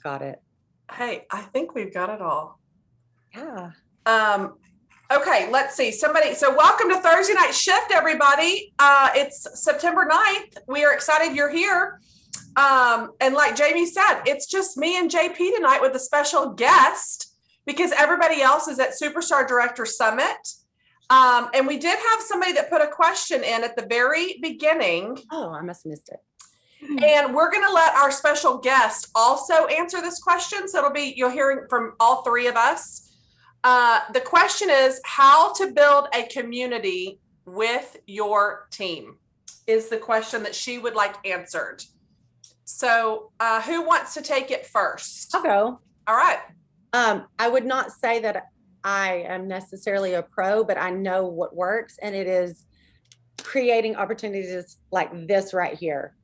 got it. Hey, I think we've got it all. Yeah. Okay, let's see. So welcome to Thursday Night Shift, everybody. It's September 9th. We are excited you're here. And like Jamie said, it's just me and JP tonight with a special guest because everybody else is at Superstar Director Summit. And we did have somebody that put a question in at the very beginning. Oh, I must have missed it. And we're going to let our special guest also answer this question. So you'll hear from all three of us. The question is how to build a community with your team is the question that she would like answered. So who wants to take it first? I'll go. All right. I would not say that I am necessarily a pro, but I know what works, and it is creating opportunities like this right here,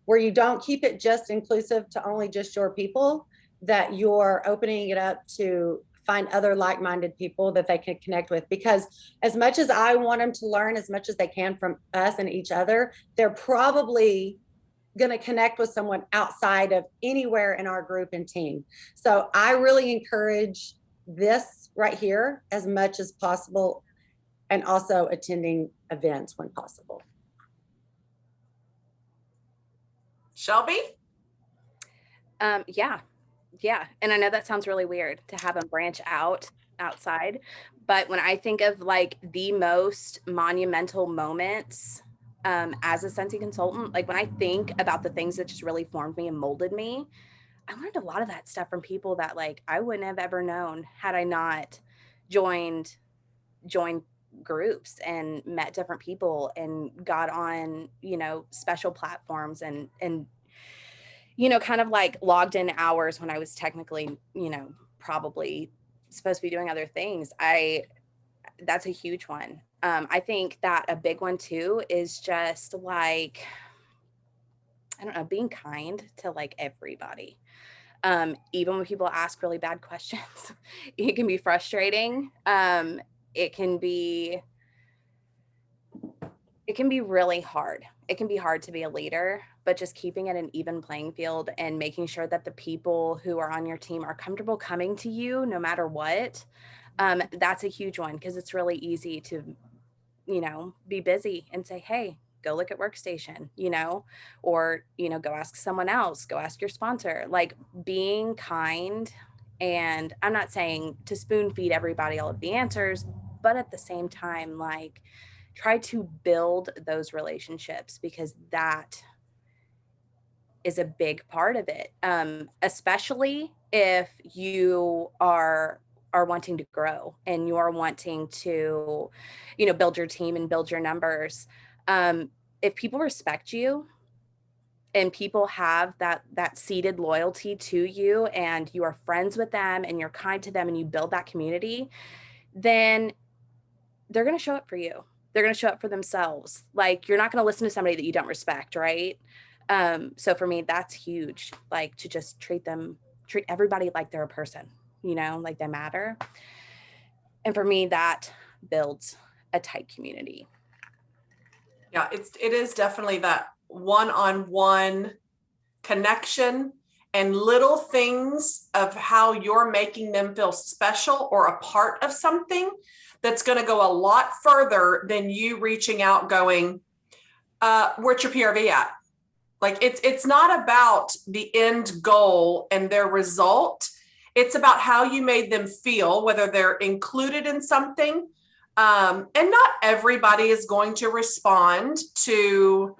where you don't keep it just inclusive to only just your people, that you're opening it up to find other like-minded people that they can connect with. Because as much as I want them to learn as much as they can from us and each other, they're probably going to connect with someone outside of anywhere in our group and team. So I really encourage this right here as much as possible, and also attending events when possible. Shelby? Yeah. And I know that sounds really weird to have them branch outside, but when I think of like the most monumental moments as a Scentsy consultant, like when I think about the things that just really formed me and molded me, I learned a lot of that stuff from people that like I wouldn't have ever known had I not joined groups and met different people and got on, special platforms and kind of like logged in hours when I was technically, probably supposed to be doing other things. That's a huge one. I think that a big one too is just like, I don't know, being kind to like everybody. Even when people ask really bad questions, it can be frustrating. It can be really hard. It can be hard to be a leader, but just keeping it an even playing field and making sure that the people who are on your team are comfortable coming to you no matter what. That's a huge one, because it's really easy to, be busy and say, hey, go look at Workstation, or, go ask someone else, go ask your sponsor. Like being kind. And I'm not saying to spoon feed everybody all of the answers, but at the same time, like try to build those relationships, because that is a big part of it. Especially if you are wanting to grow and you're wanting to, build your team and build your numbers. If people respect you and people have that seated loyalty to you, and you are friends with them and you're kind to them and you build that community, then they're going to show up for you. They're going to show up for themselves. Like you're not going to listen to somebody that you don't respect. Right. So for me, that's huge. Like to just treat everybody like they're a person, like they matter. And for me, that builds a tight community. Yeah, it is definitely that one-on-one connection and little things of how you're making them feel special or a part of something that's going to go a lot further than you reaching out going, where's your PRV at? Like it's not about the end goal and their result. It's about how you made them feel, whether they're included in something. And not everybody is going to respond to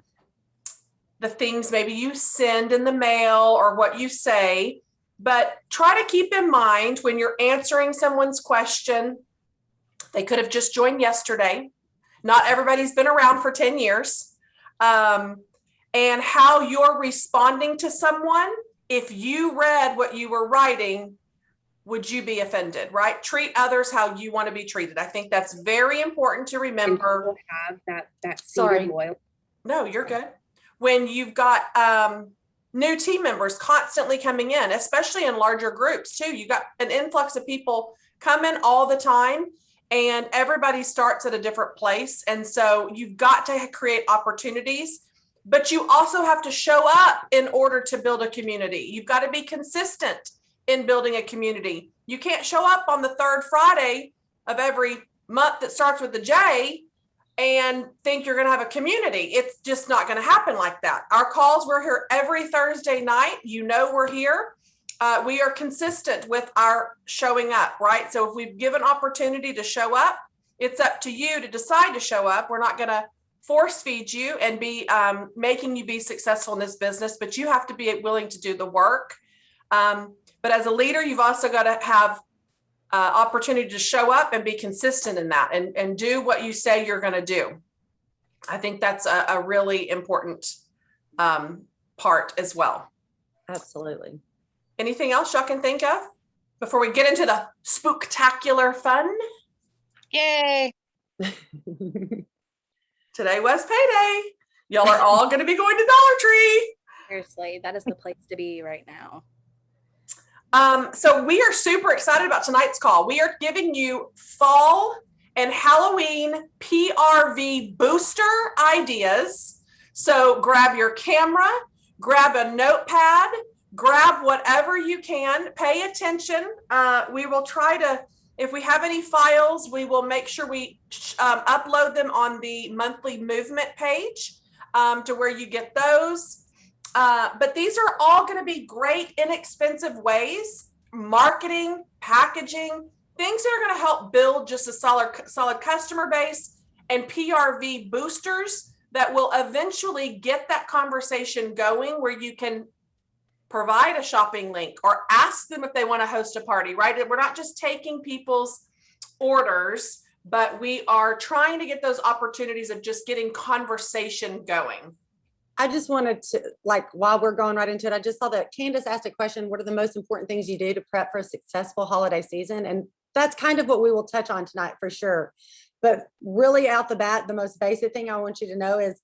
the things maybe you send in the mail or what you say, but try to keep in mind when you're answering someone's question, they could have just joined yesterday. Not everybody's been around for 10 years. And how you're responding to someone. If you read what you were writing, would you be offended, right? Treat others how you want to be treated. I think that's very important to remember. And have that seated loyalty. No, you're good. When you've got new team members constantly coming in, especially in larger groups too, you got an influx of people coming all the time, and everybody starts at a different place. And so you've got to create opportunities but you also have to show up in order to build a community. You've got to be consistent in building a community. You can't show up on the third Friday of every month that starts with the J and think you're going to have a community. It's just not going to happen like that. Our calls, we're here every Thursday night. You know, we're here. We are consistent with our showing up, right? So if we've given opportunity to show up, it's up to you to decide to show up. We're not going to force feed you and be making you be successful in this business, but you have to be willing to do the work. But as a leader, you've also got to have opportunity to show up and be consistent in that and do what you say you're going to do. I think that's a really important part as well. Absolutely. Anything else y'all can think of before we get into the spooktacular fun? Yay. Today was payday. Y'all are all going to be going to Dollar Tree. Seriously, that is the place to be right now. So we are super excited about tonight's call. We are giving you fall and Halloween PRV booster ideas. So grab your camera, grab a notepad, grab whatever you can, pay attention. We will try to, if we have any files, we will make sure we upload them on the monthly movement page to where you get those. But these are all going to be great, inexpensive ways, marketing, packaging, things that are going to help build just a solid customer base and PRV boosters that will eventually get that conversation going where you can provide a shopping link or ask them if they want to host a party, right? We're not just taking people's orders, but we are trying to get those opportunities of just getting conversation going. I just wanted to, like, while we're going right into it, I just saw that Candace asked a question, what are the most important things you do to prep for a successful holiday season? And that's kind of what we will touch on tonight for sure. But really out the bat, the most basic thing I want you to know is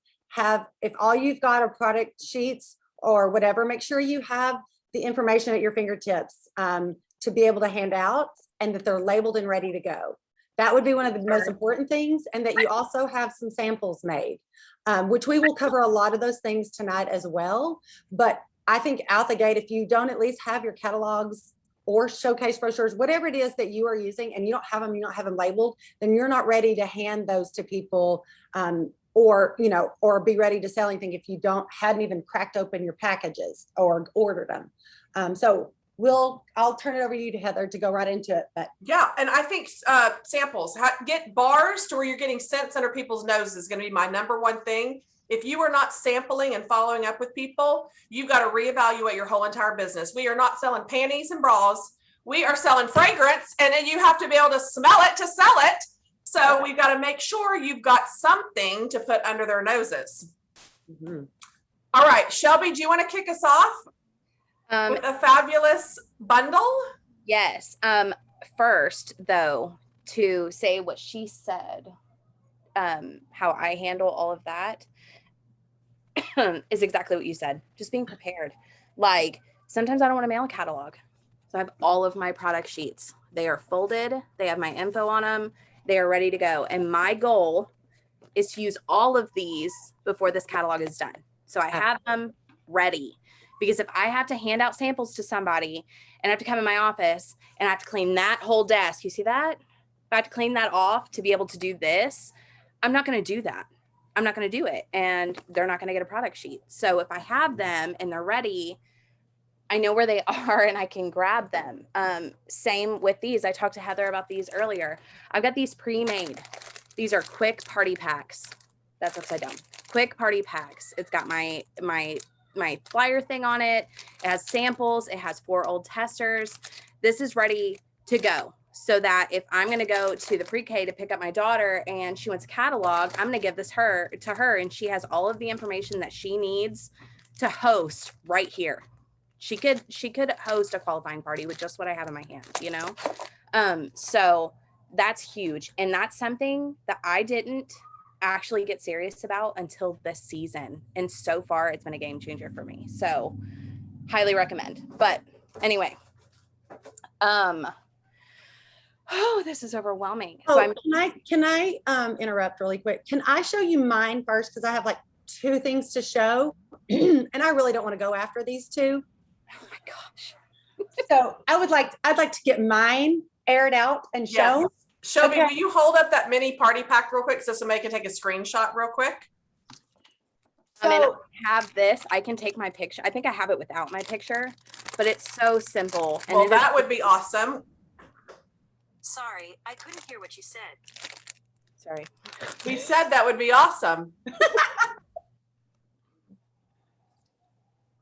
if all you've got are product sheets or whatever, make sure you have the information at your fingertips to be able to hand out and that they're labeled and ready to go. That would be one of the most important things, and that you also have some samples made, which we will cover a lot of those things tonight as well. But I think out the gate, if you don't at least have your catalogs or showcase brochures, whatever it is that you are using, and you don't have them labeled, then you're not ready to hand those to people or be ready to sell anything if you hadn't even cracked open your packages or ordered them. So I'll turn it over to you, Heather, to go right into it. But yeah, and I think samples, get bars to where you're getting scents under people's noses is going to be my number one thing. If you are not sampling and following up with people, you've got to reevaluate your whole entire business. We are not selling panties and bras. We are selling fragrance, and then you have to be able to smell it to sell it. So we've got to make sure you've got something to put under their noses. Mm-hmm. All right, Shelby, do you want to kick us off with a fabulous bundle? Yes. First, though, to say what she said, how I handle all of that is exactly what you said. Just being prepared. Like, sometimes I don't want to mail a catalog. So I have all of my product sheets. They are folded. They have my info on them. They are ready to go. And my goal is to use all of these before this catalog is done. So I have them ready. Because if I have to hand out samples to somebody and I have to come in my office and I have to clean that whole desk, you see that? If I have to clean that off to be able to do this, I'm not going to do that. I'm not going to do it. And they're not going to get a product sheet. So if I have them and they're ready, I know where they are and I can grab them. Same with these. I talked to Heather about these earlier. I've got these pre-made. These are quick party packs. That's upside down. Quick party packs. It's got my flyer thing on it. It has samples. It has 4 old testers. This is ready to go. So that if I'm going to go to the pre-K to pick up my daughter and she wants a catalog, I'm going to give this to her and she has all of the information that she needs to host right here. She could host a qualifying party with just what I have in my hand, so that's huge. And that's something that I didn't actually get serious about until this season. And so far it's been a game changer for me. So highly recommend. But anyway, this is overwhelming. can I interrupt really quick? Can I show you mine first? Because I have like two things to show, and I really don't want to go after these two. Oh my gosh. So I'd like to get mine aired out and shown. Yes. Shelby, Okay. will you hold up that mini party pack real quick so somebody can take a screenshot real quick? I mean, So I have this. I can take my picture. I think I have it without my picture, but it's so simple. And Well, it is- that would be awesome. Sorry, I couldn't hear what you said. Sorry. We said that would be awesome.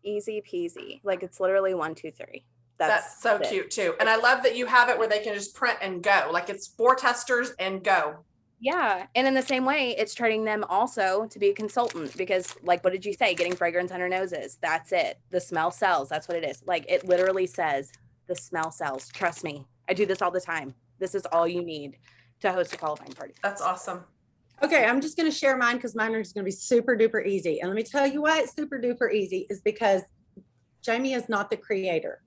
Easy peasy. Like it's literally 1, 2, 3. That's so it. cute too. And I love that you have it where they can just print and go. Like it's for testers and go. Yeah. And in the same way, it's training them also to be a consultant because, like, what did you say? Getting fragrance on our noses. That's it. The smell sells. That's what it is. Like, it literally says the smell sells. Trust me. I do this all the time. This is all you need to host a qualifying party. That's awesome. okay, I'm just going to share mine because mine is going to be super duper easy. And let me tell you why it's super duper easy is because Jamie is not the creator.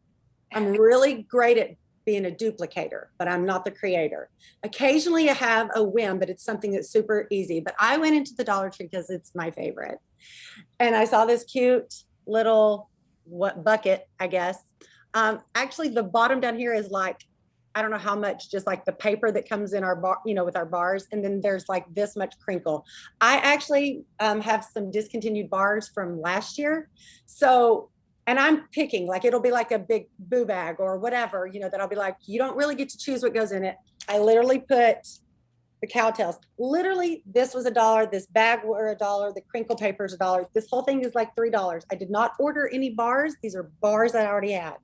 I'm really great at being a duplicator, but I'm not the creator. Occasionally I have a whim, but it's something that's super easy. But I went into the Dollar Tree because it's my favorite. And I saw this cute little bucket, I guess. Actually, the bottom down here is like, I don't know how much, just like the paper that comes in our bar, you know, with our bars. And then there's like this much crinkle. I actually have some discontinued bars from last year. So, and I'm picking, like, it'll be like a big boo bag or whatever, you know, that I'll be like, you don't really get to choose what goes in it. I literally put the cowtails. Literally, this was $1. This bag were $1. The crinkle paper is $1. This whole thing is like $3. I did not order any bars. These are bars that I already had.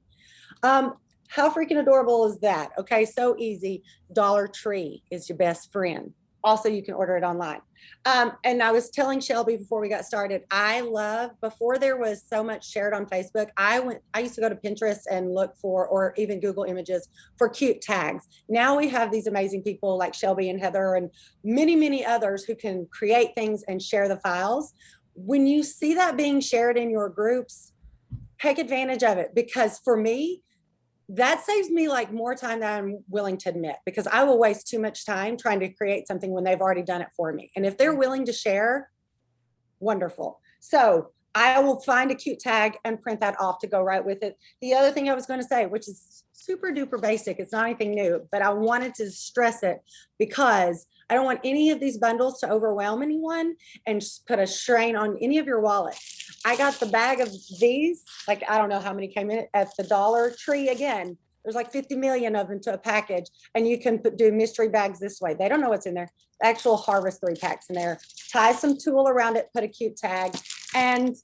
How freaking adorable is that? Okay, so easy. Dollar Tree is your best friend. Also, you can order it online. And I was telling Shelby before we got started, I love, before there was so much shared on Facebook, I used to go to Pinterest and look for, or even Google Images for cute tags. Now we have these amazing people like Shelby and Heather and many, many others who can create things and share the files. When you see that being shared in your groups, take advantage of it, because for me, that saves me like more time than I'm willing to admit, because I will waste too much time trying to create something when they've already done it for me. And if they're willing to share, wonderful. So I will find a cute tag and print that off to go right with it. The other thing I was going to say, which is super duper basic, it's not anything new, but I wanted to stress it because I don't want any of these bundles to overwhelm anyone and just put a strain on any of your wallets. I got the bag of these, like, I don't know how many came in at the Dollar Tree. Again, there's like 50 million of them to a package, and you can do mystery bags this way. They don't know what's in there. Actual Harvest 3-packs in there. Tie some tulle around it, put a cute tag, and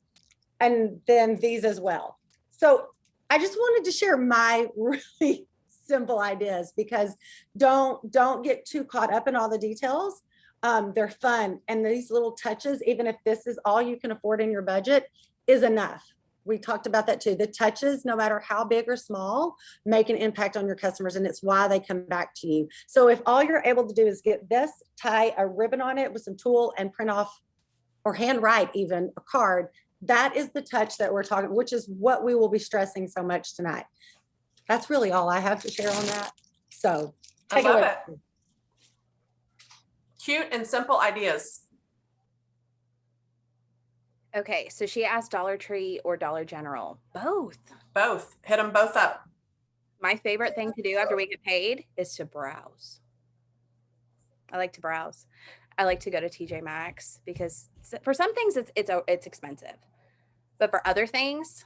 then these as well. So I just wanted to share my really simple ideas, because don't get too caught up in all the details. They're fun, and these little touches, even if this is all you can afford in your budget, is enough. We talked about that too. The touches, no matter how big or small, make an impact on your customers, and it's why they come back to you. So if all you're able to do is get this, tie a ribbon on it with some tulle and print off or handwrite even a card, that is the touch that we're talking, which is what we will be stressing so much tonight. That's really all I have to share on that. So I love it. Cute and simple ideas. Okay, so she asked Dollar Tree or Dollar General. Both. Both. Hit them both up. My favorite thing to do after we get paid is to browse. I like to browse. I like to go to TJ Maxx because for some things it's expensive, but for other things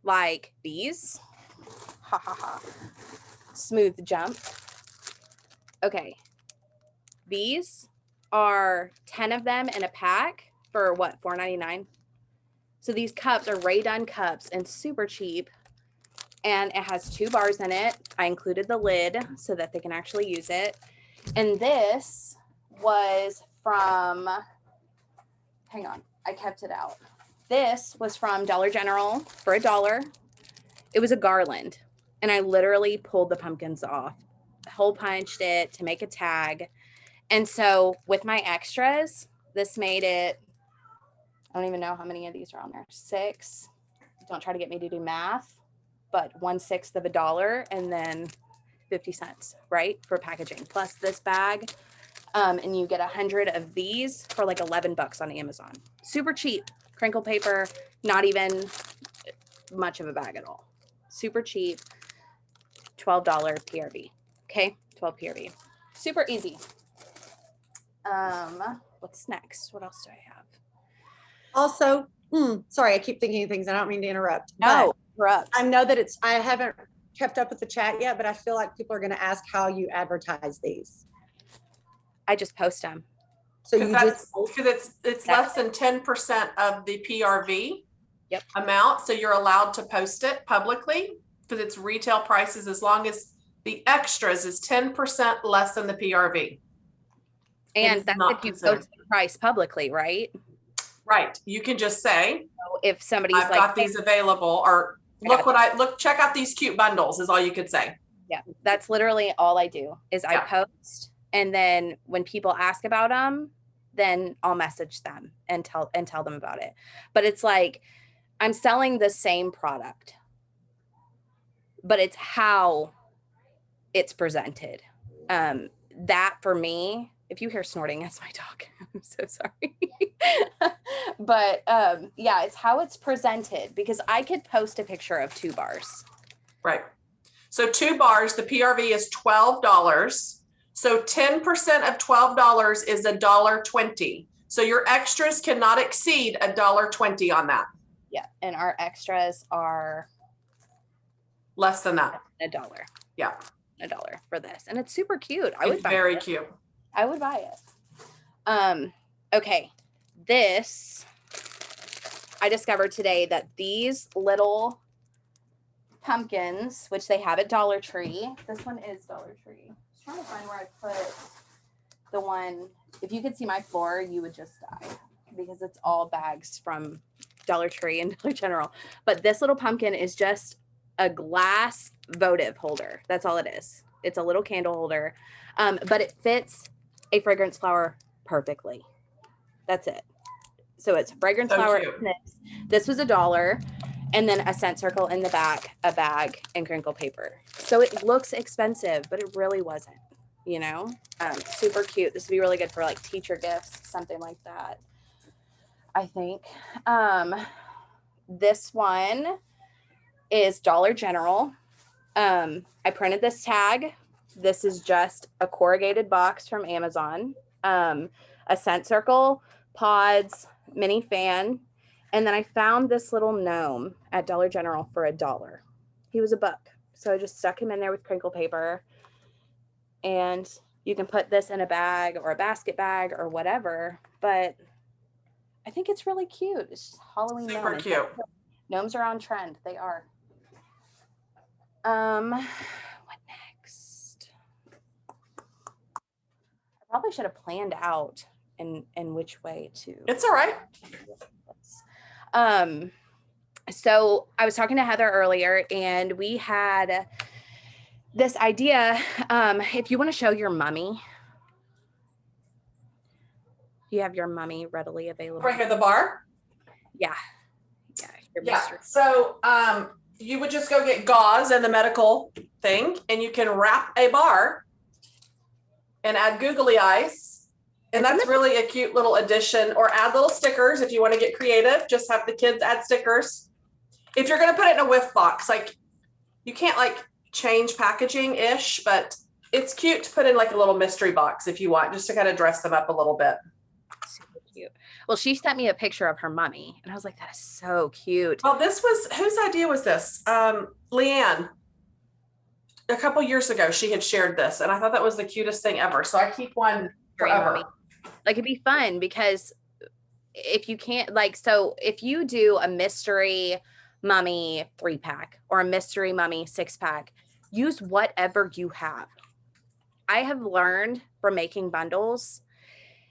like these, ha ha ha, smooth jump. Okay, these are 10 of them in a pack for what, $4.99. So these cups are Ray Dunn cups and super cheap, and it has 2 bars in it. I included the lid so that they can actually use it. And this was from, hang on, I kept it out. This was from Dollar General for $1. It was a garland, and I literally pulled the pumpkins off, hole punched it to make a tag. And so with my extras, this made it, I don't even know how many of these are on there. 6. Don't try to get me to do math, but 1/6 of $1 and then 50 cents, right? For packaging. Plus this bag. And you get 100 of these for like $11 on Amazon. Super cheap. Crinkle paper, not even much of a bag at all. Super cheap. $12 PRV. Okay, 12 PRV. Super easy. What's next? What else do I have? Also, sorry, I keep thinking of things. I don't mean to interrupt. No, but I know that I haven't kept up with the chat yet, but I feel like people are going to ask how you advertise these. I just post them. So because it's less than 10% of the PRV amount. So you're allowed to post it publicly because it's retail prices as long as the extras is 10% less than the PRV. And that's if you post the price publicly, right? Right. You can just say, so if somebody's I've got these available, or check out these cute bundles is all you could say. Yeah, that's literally all I do is I post, and then when people ask about them, then I'll message them and tell them about it. But it's like I'm selling the same product, but it's how it's presented. That for me, if you hear snorting, that's my dog. I'm so sorry. But yeah, it's how it's presented, because I could post a picture of 2 bars. Right. So 2 bars, the PRV is $12. So 10% of $12 is $1.20. So your extras cannot exceed $1.20 on that. Yeah. And our extras are less than that. $1. Yeah. $1 for this. And it's super cute. It's very cute. I would buy it. Okay. This, I discovered today that these little pumpkins, which they have at Dollar Tree. This one is Dollar Tree. I was trying to find where I put the one. If you could see my floor, you would just die, because it's all bags from Dollar Tree and Dollar General. But this little pumpkin is just a glass votive holder. That's all it is. It's a little candle holder, but it fits a fragrance flower perfectly. That's it. So it's fragrance flower. This was $1, and then a scent circle in the back, a bag, and crinkle paper. So it looks expensive, but it really wasn't, you know. Super cute. This would be really good for like teacher gifts, something like that, I think. This one is Dollar General. I printed this tag. This is just a corrugated box from Amazon, a scent circle, pods, mini fan. And then I found this little gnome at Dollar General for $1. He was $1. So I just stuck him in there with crinkle paper. And you can put this in a bag or a basket bag or whatever. But I think it's really cute. It's just Halloween gnome. Super cute. Gnomes are on trend. They are. What next? I probably should have planned out in which way to. It's all right. So I was talking to Heather earlier, and we had this idea. If you want to show your mummy, you have your mummy readily available. Right here, the bar? Yeah. Yeah. So you would just go get gauze and the medical thing, and you can wrap a bar and add googly eyes. And that's really a cute little addition, or add little stickers if you want to get creative. Just have the kids add stickers. If you're going to put it in a whiff box, like you can't like change packaging ish, but it's cute to put in like a little mystery box if you want, just to kind of dress them up a little bit. Super cute. Well, she sent me a picture of her mummy, and I was like, that is so cute. Well, whose idea was this? Leanne. A couple years ago, she had shared this, and I thought that was the cutest thing ever. So I keep one forever. Like, it'd be fun, because if you can't, like, so if you do a mystery mummy 3-pack or a mystery mummy 6-pack, use whatever you have. I have learned from making bundles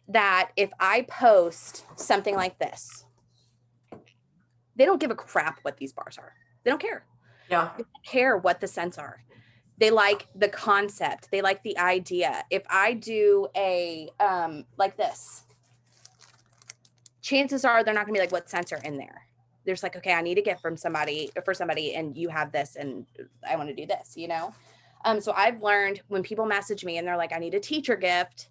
that if I post something like this, they don't give a crap what these bars are. They don't care. Yeah. They don't care what the scents are. They like the concept. They like the idea. If I do a like this, chances are they're not gonna be like, what scents are in there? There's like, okay, I need a gift for somebody, and you have this, and I want to do this, you know? So I've learned when people message me and they're like, I need a teacher gift,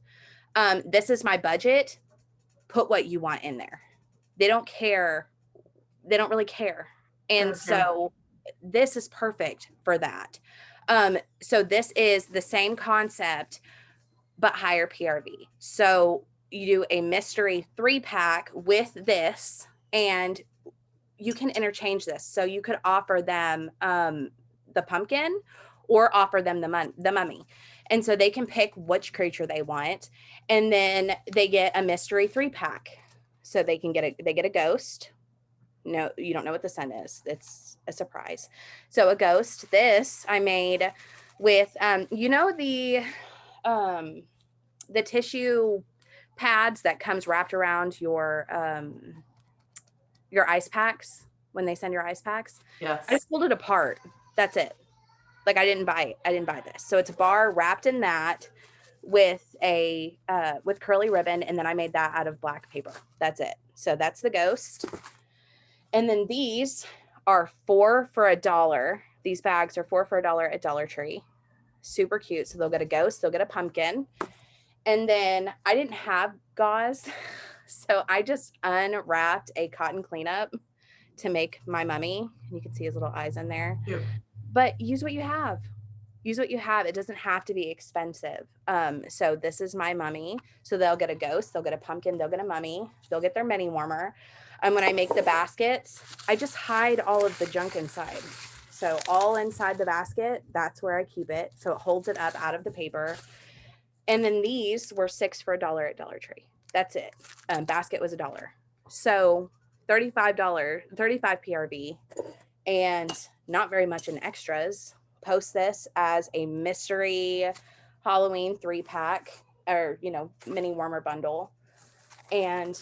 This is my budget. Put what you want in there. They don't care. They don't really care. And Okay. so this is perfect for that. So this is the same concept, but higher PRV. So you do a mystery 3-pack with this, and you can interchange this. So you could offer them the pumpkin or offer them the mummy. And so they can pick which creature they want. And then they get a mystery 3-pack. So they can get a ghost. No, you don't know what the scent is. It's a surprise. So a ghost. This I made with the tissue pads that comes wrapped around your ice packs when they send your ice packs. Yes. I just pulled it apart. That's it. Like I didn't buy this. So it's a bar wrapped in that with with curly ribbon, and then I made that out of black paper. That's it. So that's the ghost. And then these are 4 for $1. These bags are 4 for $1 at Dollar Tree. Super cute. So they'll get a ghost, they'll get a pumpkin. And then I didn't have gauze, so I just unwrapped a cotton cleanup to make my mummy. You can see his little eyes in there. Cute. But use what you have. Use what you have. It doesn't have to be expensive. So this is my mummy. So they'll get a ghost, they'll get a pumpkin, they'll get a mummy, they'll get their mini warmer. When I make the baskets, I just hide all of the junk inside. So all inside the basket, that's where I keep it. So it holds it up out of the paper. And then these were 6 for $1 at Dollar Tree. That's it. Basket was $1. So $35 PRV, and not very much in extras. Post this as a mystery Halloween 3-pack or, mini warmer bundle. And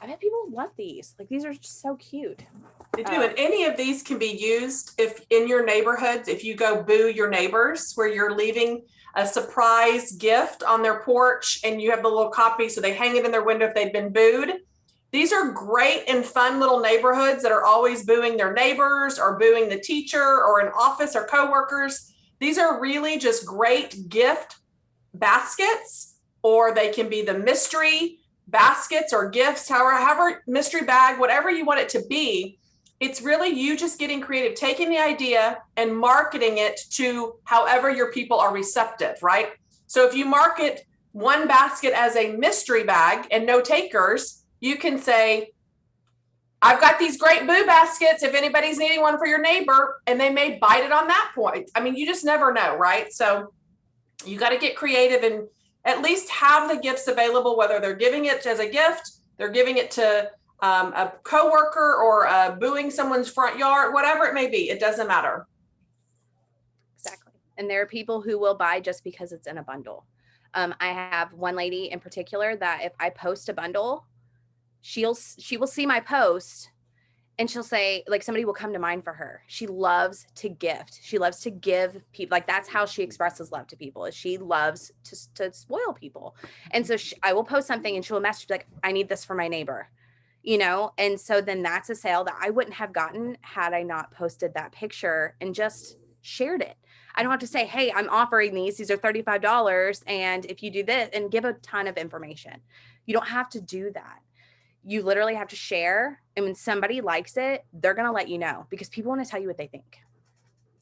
I bet people love these. Like, these are just so cute. They do. And any of these can be used if in your neighborhoods, if you go boo your neighbors where you're leaving a surprise gift on their porch and you have the little copy, so they hang it in their window if they've been booed. These are great and fun little neighborhoods that are always booing their neighbors or booing the teacher or an office or coworkers. These are really just great gift baskets, or they can be the mystery baskets or gifts, however, mystery bag, whatever you want it to be. It's really you just getting creative, taking the idea and marketing it to however your people are receptive, right? So if you market one basket as a mystery bag and no takers, you can say, I've got these great boo baskets if anybody's needing one for your neighbor, and they may bite it on that point. I mean, you just never know, right? So you got to get creative and at least have the gifts available, whether they're giving it as a gift, they're giving it to a coworker, or booing someone's front yard, whatever it may be. It doesn't matter. Exactly. And there are people who will buy just because it's in a bundle. I have one lady in particular that if I post a bundle, she will see my post and she'll say, like, somebody will come to mind for her. She loves to gift. She loves to give people. Like, that's how she expresses love to people, is she loves to spoil people. And so I will post something and she'll message like, I need this for my neighbor, and so then that's a sale that I wouldn't have gotten had I not posted that picture and just shared it. I don't have to say, hey, I'm offering these are $35. And if you do this, and give a ton of information, you don't have to do that. You literally have to share. And when somebody likes it, they're going to let you know, because people want to tell you what they think.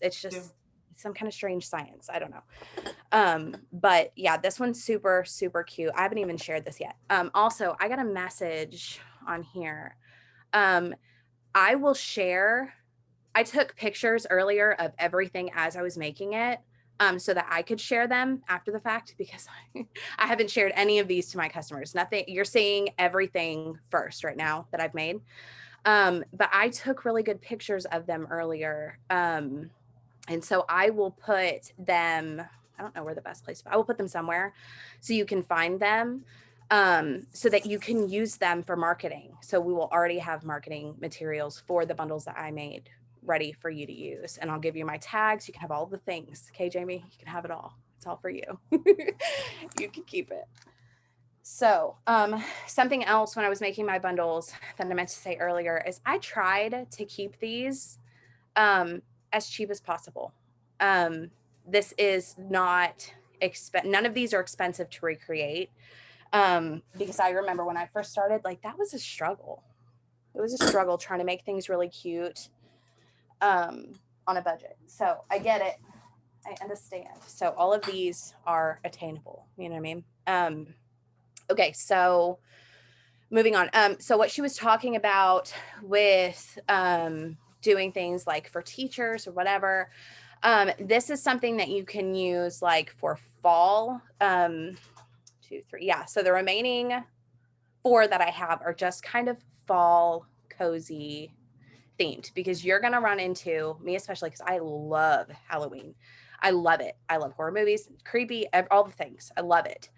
It's just some kind of strange science. I don't know. But yeah, this one's super, super cute. I haven't even shared this yet. Also, I got a message on here. I will share. I took pictures earlier of everything as I was making it, so that I could share them after the fact, because I haven't shared any of these to my customers. Nothing. You're seeing everything first right now that I've made. But I took really good pictures of them earlier. And so I will put them, I don't know where the best place, but I will put them somewhere so you can find them, so that you can use them for marketing. So we will already have marketing materials for the bundles that I made ready for you to use. And I'll give you my tags. You can have all the things. Okay, Jamie, you can have it all. It's all for you. You can keep it. So something else when I was making my bundles that I meant to say earlier is I tried to keep these as cheap as possible. This is not none of these are expensive to recreate. Because I remember when I first started, like that was a struggle. It was a struggle trying to make things really cute on a budget. So I get it. I understand. So all of these are attainable. You know what I mean? Okay, so moving on. So what she was talking about with doing things like for teachers or whatever, this is something that you can use like for fall. 2, 3. Yeah. So the remaining 4 that I have are just kind of fall cozy themed, because you're going to run into me, especially because I love Halloween. I love it. I love horror movies, creepy, all the things. I love it.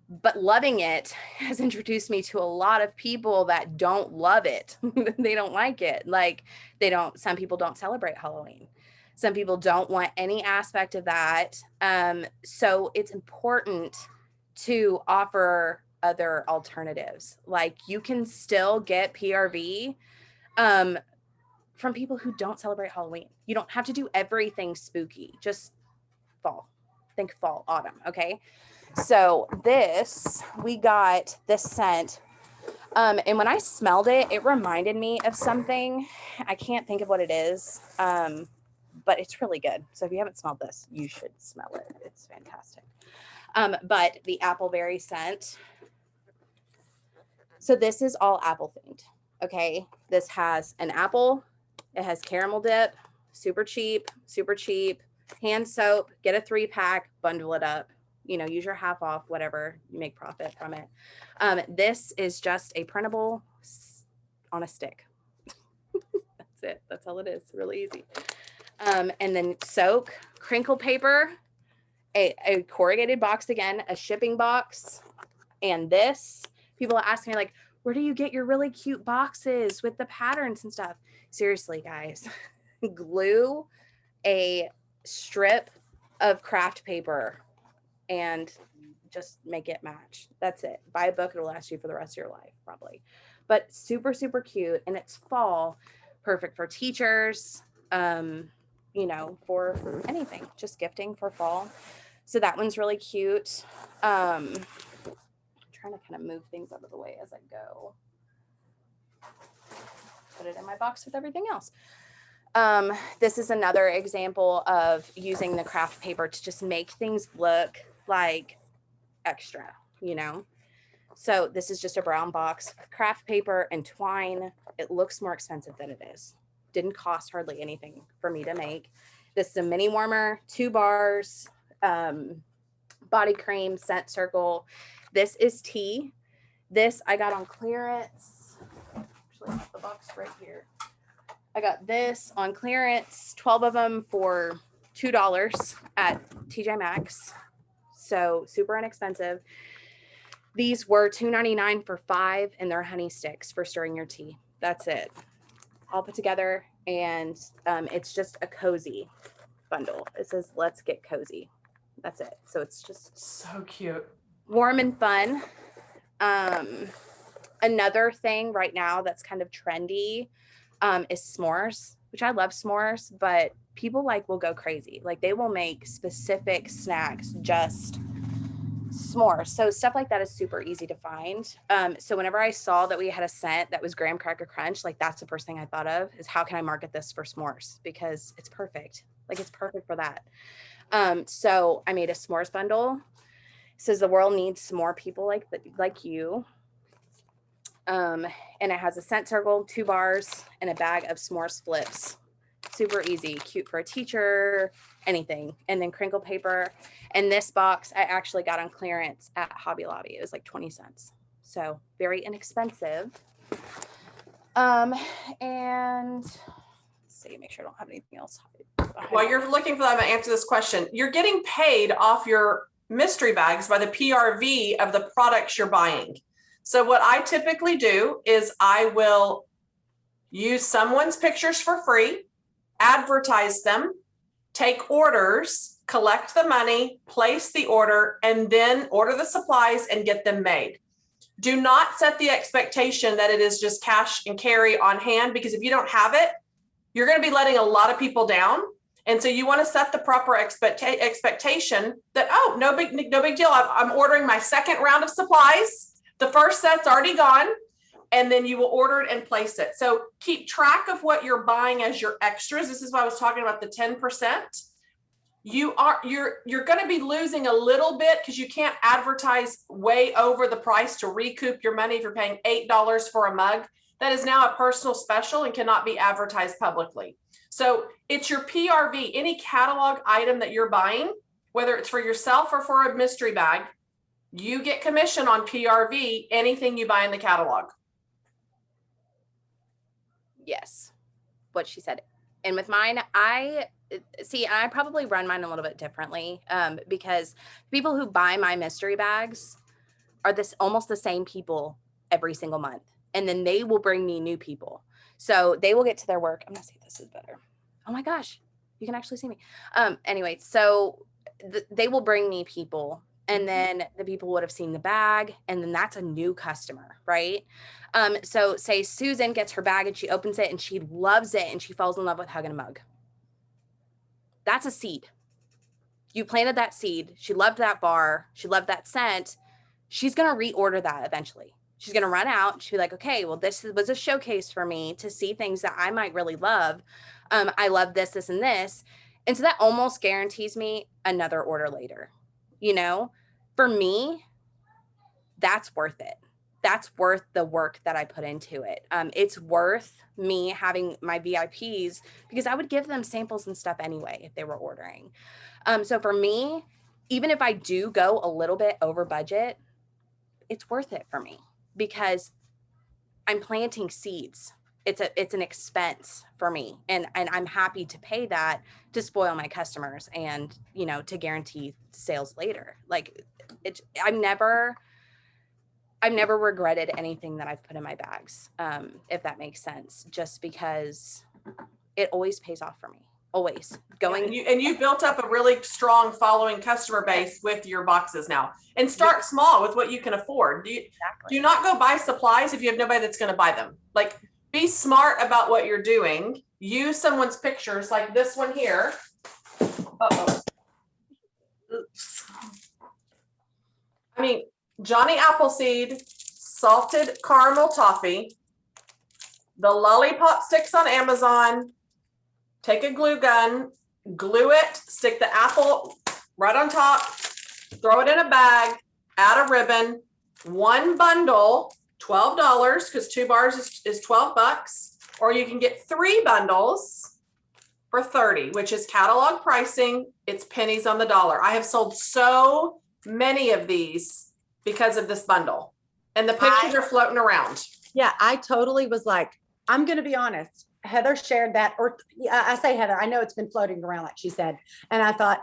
But loving it has introduced me to a lot of people that don't love it. They don't like it. Like some people don't celebrate Halloween. Some people don't want any aspect of that. So it's important to offer other alternatives. Like you can still get PRV from people who don't celebrate Halloween. You don't have to do everything spooky, just fall. Think fall, autumn, okay? So we got this scent. And when I smelled it, it reminded me of something. I can't think of what it is, but it's really good. So if you haven't smelled this, you should smell it. It's fantastic. But the Appleberry Scent. So this is all apple themed, okay? This has an apple. It has caramel dip, super cheap, hand soap, get a 3-pack, bundle it up, use your half off, whatever, you make profit from it. This is just a printable on a stick. That's it. That's all it is. Really easy. And then soak, crinkle paper, a corrugated box again, a shipping box. And this, people ask me like, where do you get your really cute boxes with the patterns and stuff? Seriously, guys, glue a strip of craft paper and just make it match. That's it. Buy a book. It'll last you for the rest of your life, probably. But super, super cute. And it's fall, perfect for teachers, for anything, just gifting for fall. So that one's really cute. I'm trying to kind of move things out of the way as I go. Put it in my box with everything else. This is another example of using the craft paper to just make things look like extra, So this is just a brown box, craft paper and twine. It looks more expensive than it is. Didn't cost hardly anything for me to make. This is a mini warmer, 2 bars, body cream, scent circle. This is tea. This I got on clearance. Actually, I have the box right here. I got this on clearance, 12 of them for $2 at TJ Maxx. So super inexpensive. These were $2.99 for 5, and they're honey sticks for stirring your tea. That's it. All put together, and it's just a cozy bundle. It says, let's get cozy. That's it. So it's just so cute. Warm and fun. Another thing right now that's kind of trendy is s'mores, which I love s'mores, but people will go crazy. Like they will make specific snacks just s'mores. So stuff like that is super easy to find. So whenever I saw that we had a scent that was graham cracker crunch, that's the first thing I thought of is how can I market this for s'mores? Because it's perfect. It's perfect for that. So I made a s'mores bundle. It says the world needs some more people like you. And it has a scent circle, 2 bars, and a bag of s'mores flips. Super easy, cute for a teacher, anything. And then crinkle paper. And this box I actually got on clearance at Hobby Lobby. It was like 20 cents. So very inexpensive. And let's see, make sure I don't have anything else. While you're looking for that, I'm gonna answer this question. You're getting paid off your mystery bags by the PRV of the products you're buying. So what I typically do is I will use someone's pictures for free, advertise them, take orders, collect the money, place the order, and then order the supplies and get them made. Do not set the expectation that it is just cash and carry on hand, because if you don't have it, you're going to be letting a lot of people down. And so you want to set the proper expectation that, oh, no big deal. I'm ordering my second round of supplies. The first set's already gone. And then you will order it and place it. So keep track of what you're buying as your extras. This is why I was talking about the 10%. You're going to be losing a little bit because you can't advertise way over the price to recoup your money if you're paying $8 for a mug. That is now a personal special and cannot be advertised publicly. So it's your PRV, any catalog item that you're buying, whether it's for yourself or for a mystery bag, you get commission on PRV, anything you buy in the catalog. Yes, what she said. And with mine, I probably run mine a little bit differently because people who buy my mystery bags are almost the same people every single month. And then they will bring me new people. So they will get to their work. I'm going to see if this is better. Oh my gosh, you can actually see me. Anyway, so they will bring me people. And then the people would have seen the bag, and then that's a new customer, right? So say Susan gets her bag and she opens it and she loves it and she falls in love with hugging a mug. That's a seed. You planted that seed. She loved that bar. She loved that scent. She's going to reorder that eventually. She's going to run out. She'll be like, okay, well, this was a showcase for me to see things that I might really love. I love this, this, and this. And so that almost guarantees me another order later. You know, for me, that's worth it. That's worth the work that I put into it. It's worth me having my VIPs because I would give them samples and stuff anyway if they were ordering. So for me, even if I do go a little bit over budget, it's worth it for me because I'm planting seeds. It's an expense for me. And I'm happy to pay that to spoil my customers and, you know, to guarantee sales later. Like I've never regretted anything that I've put in my bags, if that makes sense, just because it always pays off for me. Always going. Yeah, and you built up a really strong following customer base with your boxes now, and start small with what you can afford. Do not go buy supplies if you have nobody that's going to buy them. Like, be smart about what you're doing. Use someone's pictures like this one here. Uh-oh. Oops. I mean, Johnny Appleseed, salted caramel toffee, the Lollipop Sticks on Amazon. Take a glue gun, glue it, stick the apple right on top, throw it in a bag, add a ribbon, one bundle, $12, because 2 bars is $12, or you can get 3 bundles for $30, which is catalog pricing. It's pennies on the dollar. I have sold so many of these because of this bundle, and the pictures are floating around. Yeah, I totally was like, I'm going to be honest. Heather shared that, or I say Heather, I know it's been floating around, like she said. And I thought,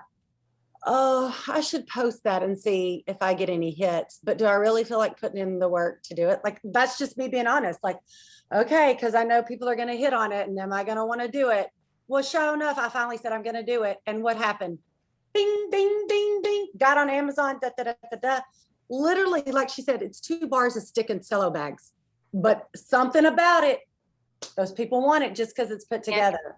oh, I should post that and see if I get any hits. But do I really feel like putting in the work to do it? Like, that's just me being honest. Like, okay, because I know people are going to hit on it, and am I going to want to do it? Well, sure enough, I finally said I'm going to do it. And what happened? Ding, ding, ding, ding. Got on Amazon. Da, da, da, da, da. Literally, like she said, it's 2 bars of stick and cello bags. But something about it, those people want it just because it's put together.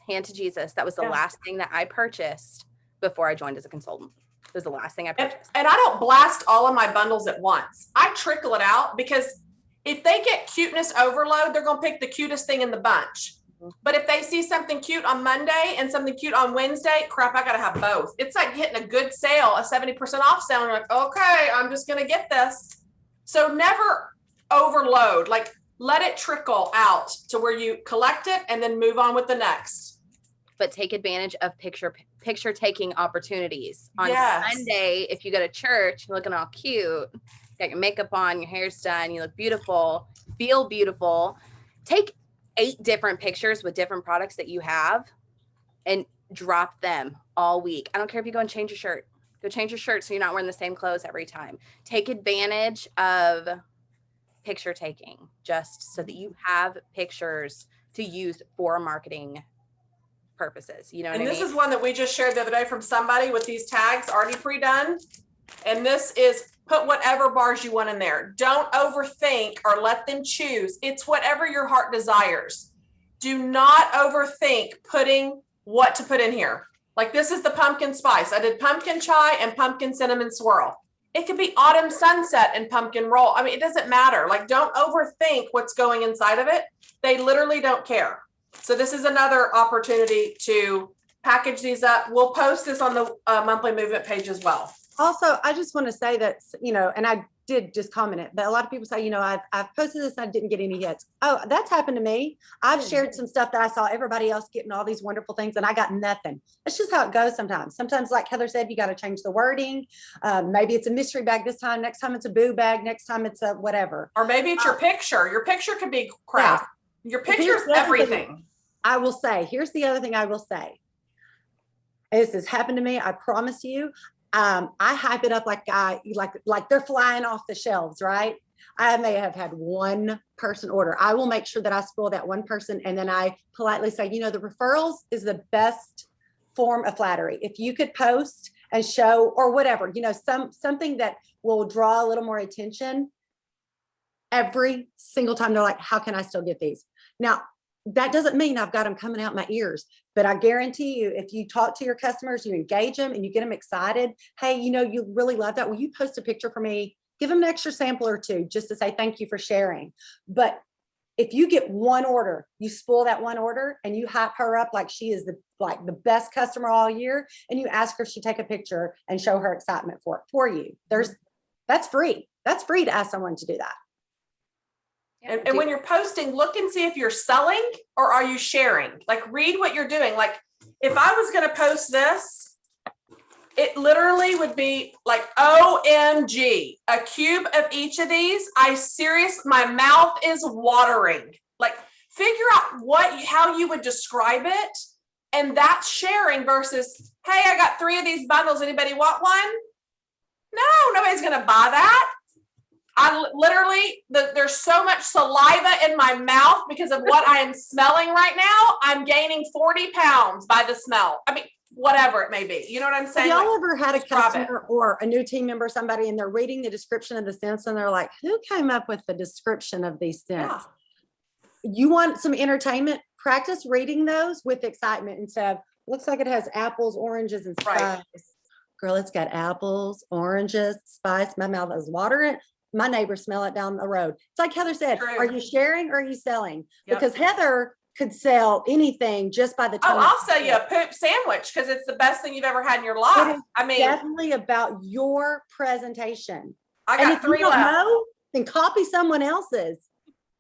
Hand to Jesus. That was the last thing that I purchased before I joined as a consultant. It was the last thing I purchased. And I don't blast all of my bundles at once. I trickle it out because if they get cuteness overload, they're going to pick the cutest thing in the bunch. But if they see something cute on Monday and something cute on Wednesday, crap, I got to have both. It's like getting a good sale, a 70% off sale. And you're like, okay, I'm just going to get this. So never overload. Like, let it trickle out to where you collect it and then move on with the next. But take advantage of picture taking opportunities. On Sunday, if you go to church, you're looking all cute, got your makeup on, your hair's done, you look beautiful, feel beautiful. Take 8 different pictures with different products that you have and drop them all week. I don't care if you go and change your shirt. Go change your shirt so you're not wearing the same clothes every time. Take advantage of picture taking just so that you have pictures to use for marketing purposes. You know what I mean? And this is one that we just shared the other day from somebody with these tags already pre-done. And this is put whatever bars you want in there. Don't overthink or let them choose. It's whatever your heart desires. Do not overthink putting what to put in here. Like this is the pumpkin spice. I did pumpkin chai and pumpkin cinnamon swirl. It could be autumn sunset and pumpkin roll. I mean, it doesn't matter. Like, don't overthink what's going inside of it. They literally don't care. So this is another opportunity to package these up. We'll post this on the monthly movement page as well. Also, I just want to say that, and I did just comment it, but a lot of people say, I've posted this and I didn't get any hits. Oh, that's happened to me. I've shared some stuff that I saw everybody else getting all these wonderful things and I got nothing. That's just how it goes sometimes. Sometimes, like Heather said, you got to change the wording. Maybe it's a mystery bag this time. Next time it's a boo bag. Next time it's a whatever. Or maybe it's your picture. Your picture could be crap. Yes. Your picture's everything. I will say, here's the other thing I will say. This has happened to me. I promise you. I hype it up like they're flying off the shelves, right? I may have had one person order. I will make sure that I spoil that one person. And then I politely say, the referrals is the best form of flattery. If you could post and show or whatever, something that will draw a little more attention every single time. They're like, how can I still get these? Now, that doesn't mean I've got them coming out my ears, but I guarantee you, if you talk to your customers, you engage them and you get them excited. Hey, you really love that. Will you post a picture for me? Give them an extra sample or two just to say, thank you for sharing. But if you get one order, you spoil that one order and you hype her up like she is the best customer all year. And you ask her if she take a picture and show her excitement for you. That's free. That's free to ask someone to do that. And when you're posting, look and see if you're selling or are you sharing? Like, read what you're doing. Like, if I was going to post this, it literally would be like, OMG, a cube of each of these. My mouth is watering. Like, figure out how you would describe it. And that's sharing versus, hey, I got 3 of these bundles. Anybody want one? No, nobody's going to buy that. There's so much saliva in my mouth because of what I am smelling right now. I'm gaining 40 pounds by the smell. I mean, whatever it may be. You know what I'm saying? Have y'all ever had a customer or a new team member, somebody, and they're reading the description of the scents and they're like, who came up with the description of these scents? Yeah. You want some entertainment? Practice reading those with excitement instead of, looks like it has apples, oranges, and spice. Right. Girl, it's got apples, oranges, spice. My mouth is watering. My neighbors smell it down the road. It's like Heather said, True. Are you sharing or are you selling? Yep. Because Heather could sell anything just by the time. Oh, I'll sell you a poop sandwich because it's the best thing you've ever had in your life. I mean, definitely about your presentation. I got 3 left. If you don't know, then copy someone else's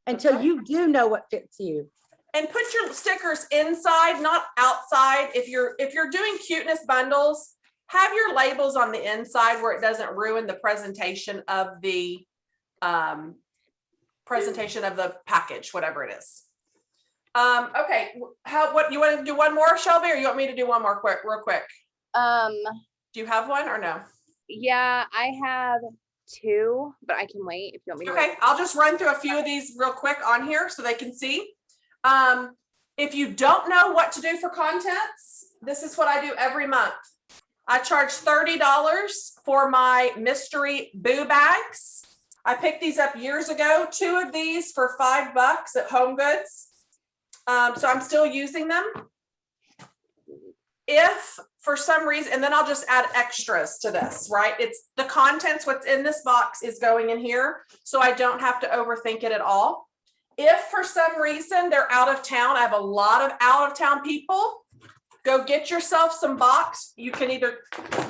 until you do know what fits you. And put your stickers inside, not outside. If you're doing cuteness bundles, have your labels on the inside where it doesn't ruin the presentation of the package, whatever it is. Okay, what you want to do? One more, Shelby, or you want me to do one more real quick? Do you have one or no? Yeah, I have 2, but I can wait if you want me to. Okay, I'll just run through a few of these real quick on here so they can see. If you don't know what to do for contents, this is what I do every month. I charge $30 for my mystery boo bags. I picked these up years ago, 2 of these for $5 at Home Goods. So I'm still using them. If for some reason, and then I'll just add extras to this, right? It's the contents, what's in this box is going in here. So I don't have to overthink it at all. If for some reason they're out of town, I have a lot of out of town people. Go get yourself some box. You can either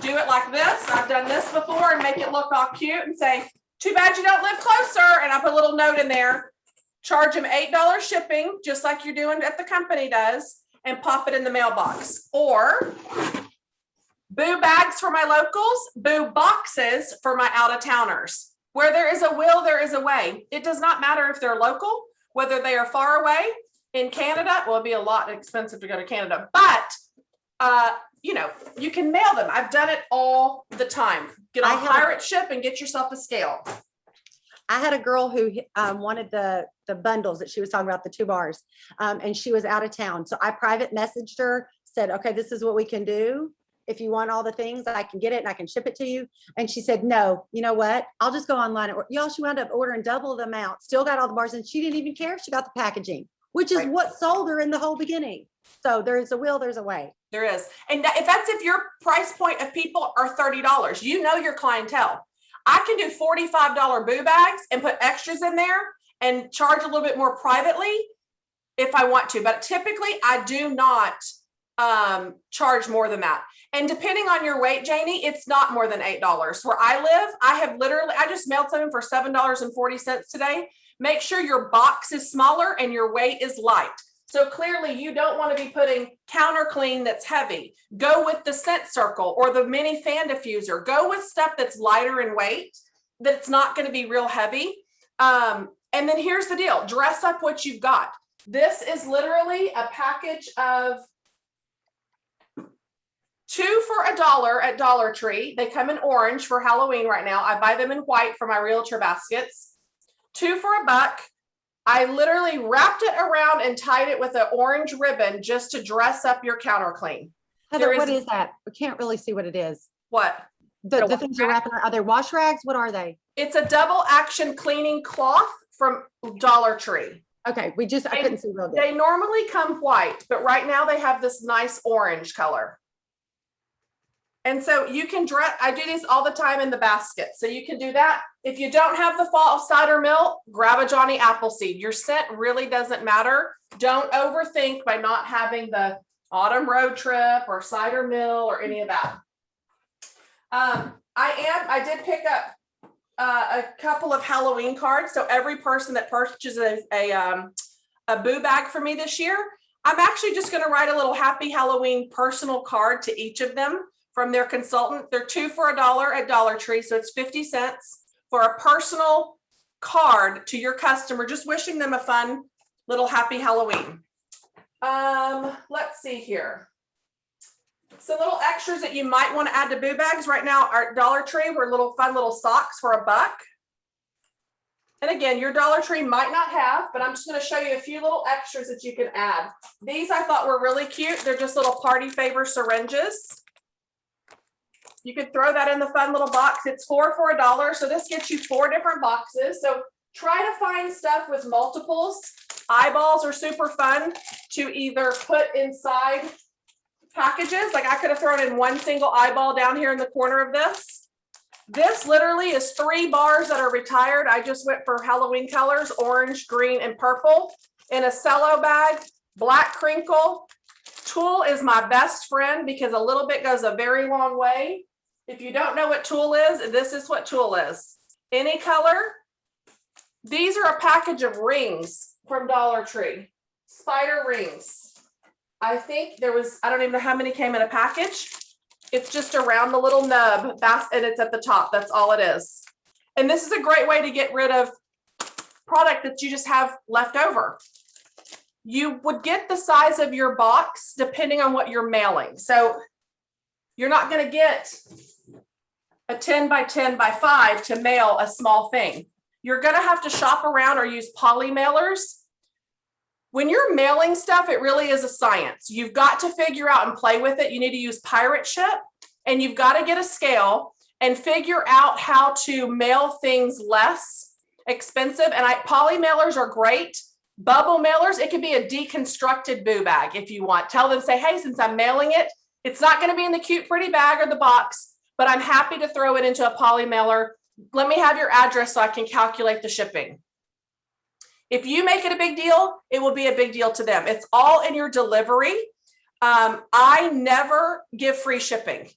do it like this. I've done this before and make it look all cute and say, too bad you don't live closer. And I put a little note in there. Charge them $8 shipping, just like you're doing at the company does, and pop it in the mailbox. Or boo bags for my locals, boo boxes for my out of towners. Where there is a will, there is a way. It does not matter if they're local, whether they are far away. In Canada, well, it'd be a lot expensive to go to Canada, but you can mail them. I've done it all the time. Get on pirate ship and get yourself a scale. I had a girl who wanted the bundles that she was talking about, the 2 bars, and she was out of town. So I private messaged her, said, okay, this is what we can do. If you want all the things, I can get it and I can ship it to you. And she said, no, you know what? I'll just go online. Y'all, she wound up ordering double the amount, still got all the bars, and she didn't even care if she got the packaging. which is Right. what sold her in the whole beginning. So there's a will, there's a way. There is. And if your price point of people are $30, you know your clientele. I can do $45 boo bags and put extras in there and charge a little bit more privately if I want to. But typically I do not charge more than that. And depending on your weight, Janie, it's not more than $8. Where I live, I just mailed something for $7.40 today. Make sure your box is smaller and your weight is light. So clearly you don't want to be putting counter clean that's heavy. Go with the scent circle or the mini fan diffuser. Go with stuff that's lighter in weight, that's not going to be real heavy. And then here's the deal. Dress up what you've got. This is literally a package of 2 for $1 at Dollar Tree. They come in orange for Halloween right now. I buy them in white for my realtor baskets. 2 for $1. I literally wrapped it around and tied it with an orange ribbon just to dress up your counter clean. Heather, what is that? We can't really see what it is. What? The things you're wrapping around. Are they wash rags? What are they? It's a double action cleaning cloth from Dollar Tree. Okay, I couldn't see real good. They normally come white, but right now they have this nice orange color. And so you can I do these all the time in the basket. So you can do that. If you don't have the fall cider milk, grab a Johnny Appleseed. Your scent really doesn't matter. Don't overthink by not having the autumn road trip or cider mill or any of that. I did pick up a couple of Halloween cards. So every person that purchases a boo bag for me this year, I'm actually just going to write a little happy Halloween personal card to each of them from their consultant. They're 2 for $1 at Dollar Tree. So it's 50 cents for a personal card to your customer, just wishing them a fun little happy Halloween. Let's see here. Some little extras that you might want to add to boo bags right now are Dollar Tree were fun little socks for $1. And again, your Dollar Tree might not have, but I'm just going to show you a few little extras that you can add. These I thought were really cute. They're just little party favor syringes. You could throw that in the fun little box. It's 4 for $1. So this gets you 4 different boxes. So try to find stuff with multiples. Eyeballs are super fun to either put inside packages. Like I could have thrown in one single eyeball down here in the corner of this. This literally is 3 bars that are retired. I just went for Halloween colors, orange, green, and purple in a cello bag, black crinkle. Tulle is my best friend because a little bit goes a very long way. If you don't know what tulle is, this is what tulle is. Any color. These are a package of rings from Dollar Tree. Spider rings. I think I don't even know how many came in a package. It's just around the little nub and it's at the top. That's all it is. And this is a great way to get rid of product that you just have left over. You would get the size of your box depending on what you're mailing. So you're not going to get a 10 by 10 by 5 to mail a small thing. You're going to have to shop around or use poly mailers. When you're mailing stuff, it really is a science. You've got to figure out and play with it. You need to use pirate ship and you've got to get a scale and figure out how to mail things less expensive. And poly mailers are great. Bubble mailers, it could be a deconstructed boo bag if you want. Tell them, say, hey, since I'm mailing it, it's not going to be in the cute, pretty bag or the box, but I'm happy to throw it into a poly mailer. Let me have your address so I can calculate the shipping. If you make it a big deal, it will be a big deal to them. It's all in your delivery. I never give free shipping.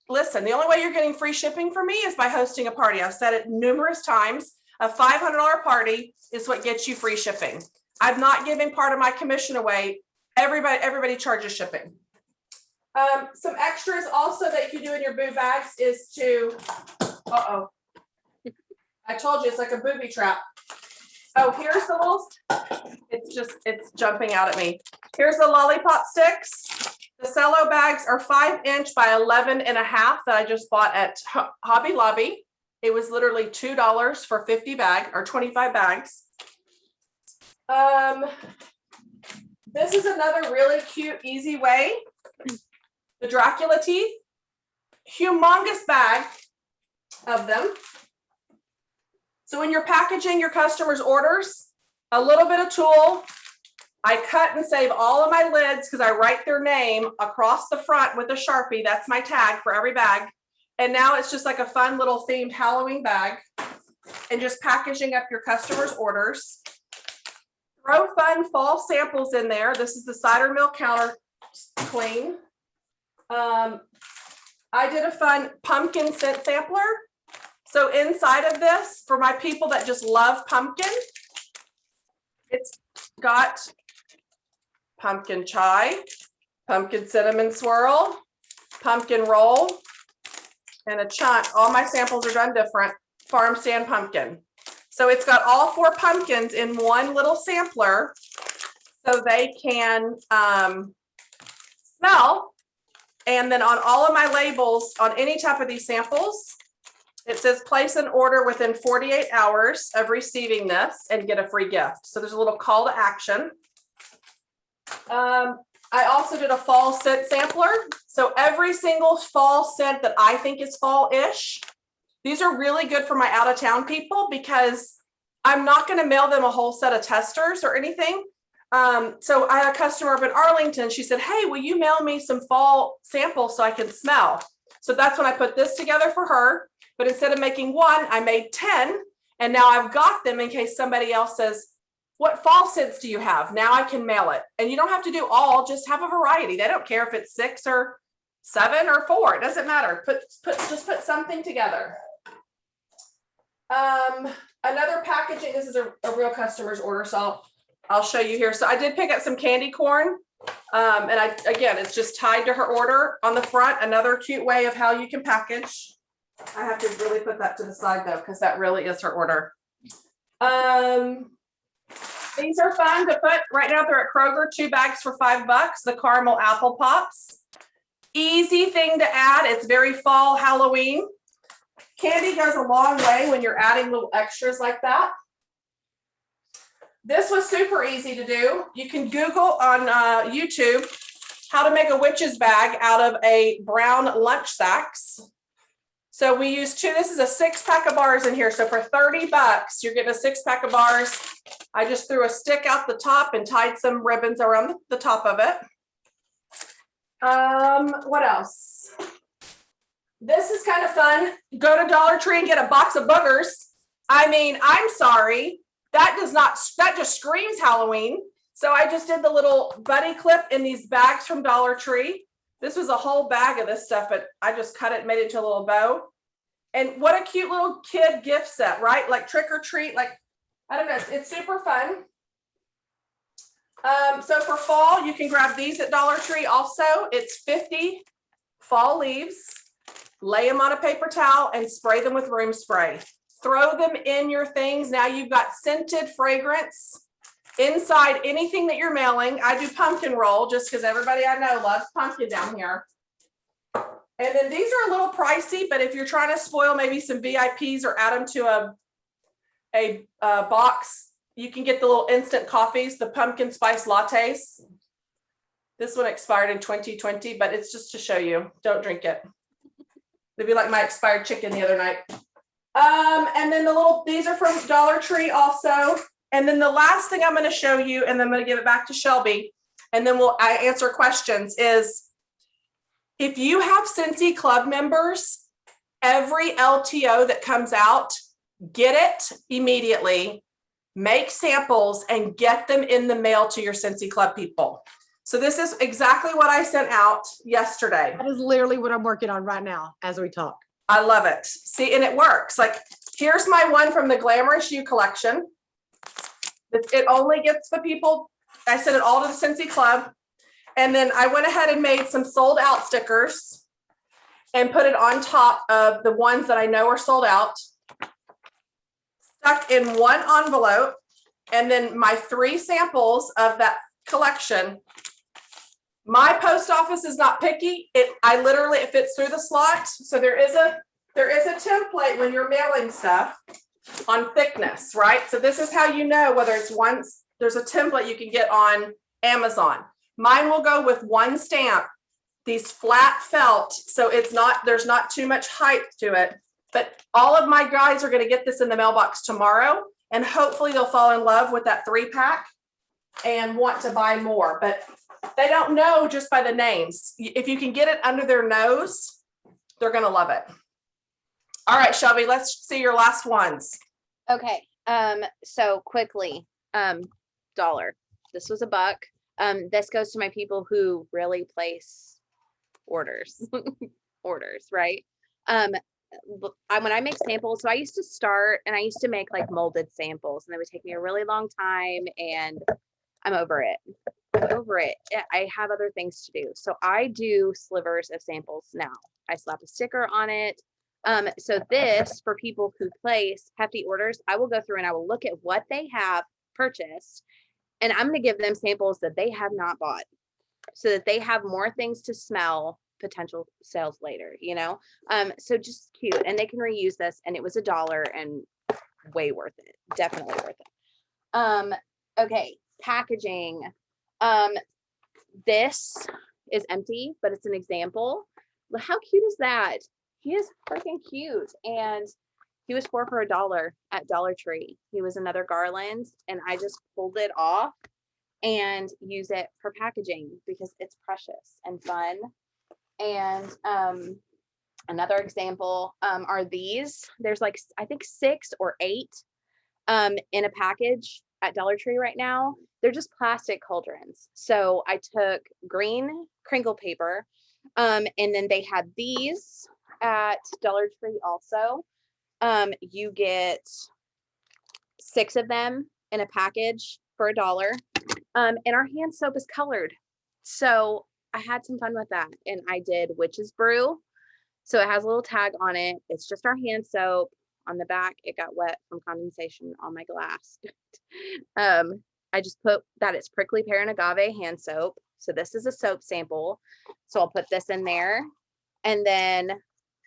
Listen, the only way you're getting free shipping from me is by hosting a party. I've said it numerous times. A $500 party is what gets you free shipping. I'm not giving part of my commission away. Everybody charges shipping. Some extras also that you do in your boo bags is to, I told you it's like a booby trap. Oh, here's the little, it's jumping out at me. Here's the Lollipop Sticks. The cello bags are 5" by 11.5 that I just bought at Hobby Lobby. It was literally $2 for 50 bags or 25 bags. This is another really cute, easy way. The Dracula teeth, humongous bag of them. So when you're packaging your customers' orders, a little bit of tulle, I cut and save all of my lids because I write their name across the front with a Sharpie. That's my tag for every bag. And now it's just like a fun little themed Halloween bag, and just packaging up your customers' orders. Throw fun fall samples in there. This is the cider mill counter clean. I did a fun pumpkin scent sampler. So inside of this, for my people that just love pumpkin, it's got pumpkin chai, pumpkin cinnamon swirl, pumpkin roll, and a chunk. All my samples are done different. Farm stand pumpkin. So it's got all 4 pumpkins in one little sampler so they can smell. And then on all of my labels, on any type of these samples, it says place an order within 48 hours of receiving this and get a free gift. So there's a little call to action. I also did a fall scent sampler. So every single fall scent that I think is fall-ish, these are really good for my out-of-town people because I'm not going to mail them a whole set of testers or anything. So I had a customer up in Arlington. She said, hey, will you mail me some fall samples so I can smell? So that's when I put this together for her. But instead of making 1, I made 10. And now I've got them in case somebody else says, what fall scents do you have? Now I can mail it. And you don't have to do all, just have a variety. They don't care if it's 6 or 7 or 4. It doesn't matter. Just put something together. Another packaging, this is a real customer's order, so I'll show you here. So I did pick up some candy corn. And again, it's just tied to her order on the front. Another cute way of how you can package. I have to really put that to the side though, because that really is her order. These are fun to put. Right now they're at Kroger, 2 bags for $5. The caramel apple pops. Easy thing to add. It's very fall Halloween. Candy goes a long way when you're adding little extras like that. This was super easy to do. You can Google on YouTube how to make a witch's bag out of a brown lunch sacks. So we use 2, this is a 6-pack of bars in here. So for $30, you're getting a 6-pack of bars. I just threw a stick out the top and tied some ribbons around the top of it. What else? This is kind of fun. Go to Dollar Tree and get a box of boogers. I mean, I'm sorry. That just screams Halloween. So I just did the little buddy clip in these bags from Dollar Tree. This was a whole bag of this stuff, but I just cut it and made it into a little bow. And what a cute little kid gift set, right? Like trick or treat, like, I don't know, it's super fun. So for fall, you can grab these at Dollar Tree also. It's 50 fall leaves. Lay them on a paper towel and spray them with room spray. Throw them in your things. Now you've got scented fragrance inside anything that you're mailing. I do pumpkin roll just because everybody I know loves pumpkin down here. And then these are a little pricey, but if you're trying to spoil maybe some VIPs or add them to a box, you can get the little instant coffees, the pumpkin spice lattes. This one expired in 2020, but it's just to show you. Don't drink it. It'd be like my expired chicken the other night. And then these are from Dollar Tree also. And then the last thing I'm going to show you, and then I'm going to give it back to Shelby, and then I answer questions, is if you have Scentsy Club members, every LTO that comes out, get it immediately, make samples, and get them in the mail to your Scentsy Club people. So this is exactly what I sent out yesterday. That is literally what I'm working on right now as we talk. I love it. See, and it works. Like, here's my one from the Glamorous You collection. It only gets the people. I sent it all to the Scentsy Club. And then I went ahead and made some sold out stickers and put it on top of the ones that I know are sold out. Stuck in one envelope. And then my 3 samples of that collection. My post office is not picky. It fits through the slot. So there is a template when you're mailing stuff on thickness, right? So this is how you know whether it's there's a template you can get on Amazon. Mine will go with 1 stamp, these flat felt. So there's not too much height to it, but all of my guys are going to get this in the mailbox tomorrow. And hopefully they'll fall in love with that 3-pack. and want to buy more, but they don't know just by the names. If you can get it under their nose, they're going to love it. All right, Shelby, let's see your last ones. Okay. So quickly, dollar. This was $1. This goes to my people who really place orders, right? When I make samples, so I used to start and I used to make like molded samples, and they would take me a really long time, and I'm over it. I have other things to do. So I do slivers of samples now. I slap a sticker on it. So this, for people who place hefty orders, I will go through and I will look at what they have purchased, and I'm going to give them samples that they have not bought, so that they have more things to smell potential sales later, so just cute, and they can reuse this, and it was $1 and way worth it, definitely worth it. Okay, packaging. This is empty, but it's an example. How cute is that? He is freaking cute, and he was for $1 at Dollar Tree. He was another garland, and I just pulled it off and use it for packaging because it's precious and fun. And another example are these. There's like, I think 6 or 8 in a package at Dollar Tree right now. They're just plastic cauldrons. So I took green crinkle paper, and then they had these at Dollar Tree also. You get 6 of them in a package for $1. And our hand soap is colored. So I had some fun with that. And I did Witch's Brew. So it has a little tag on it. It's just our hand soap. On the back, it got wet from condensation on my glass. I just put that it's prickly pear and agave hand soap. So this is a soap sample. So I'll put this in there. And then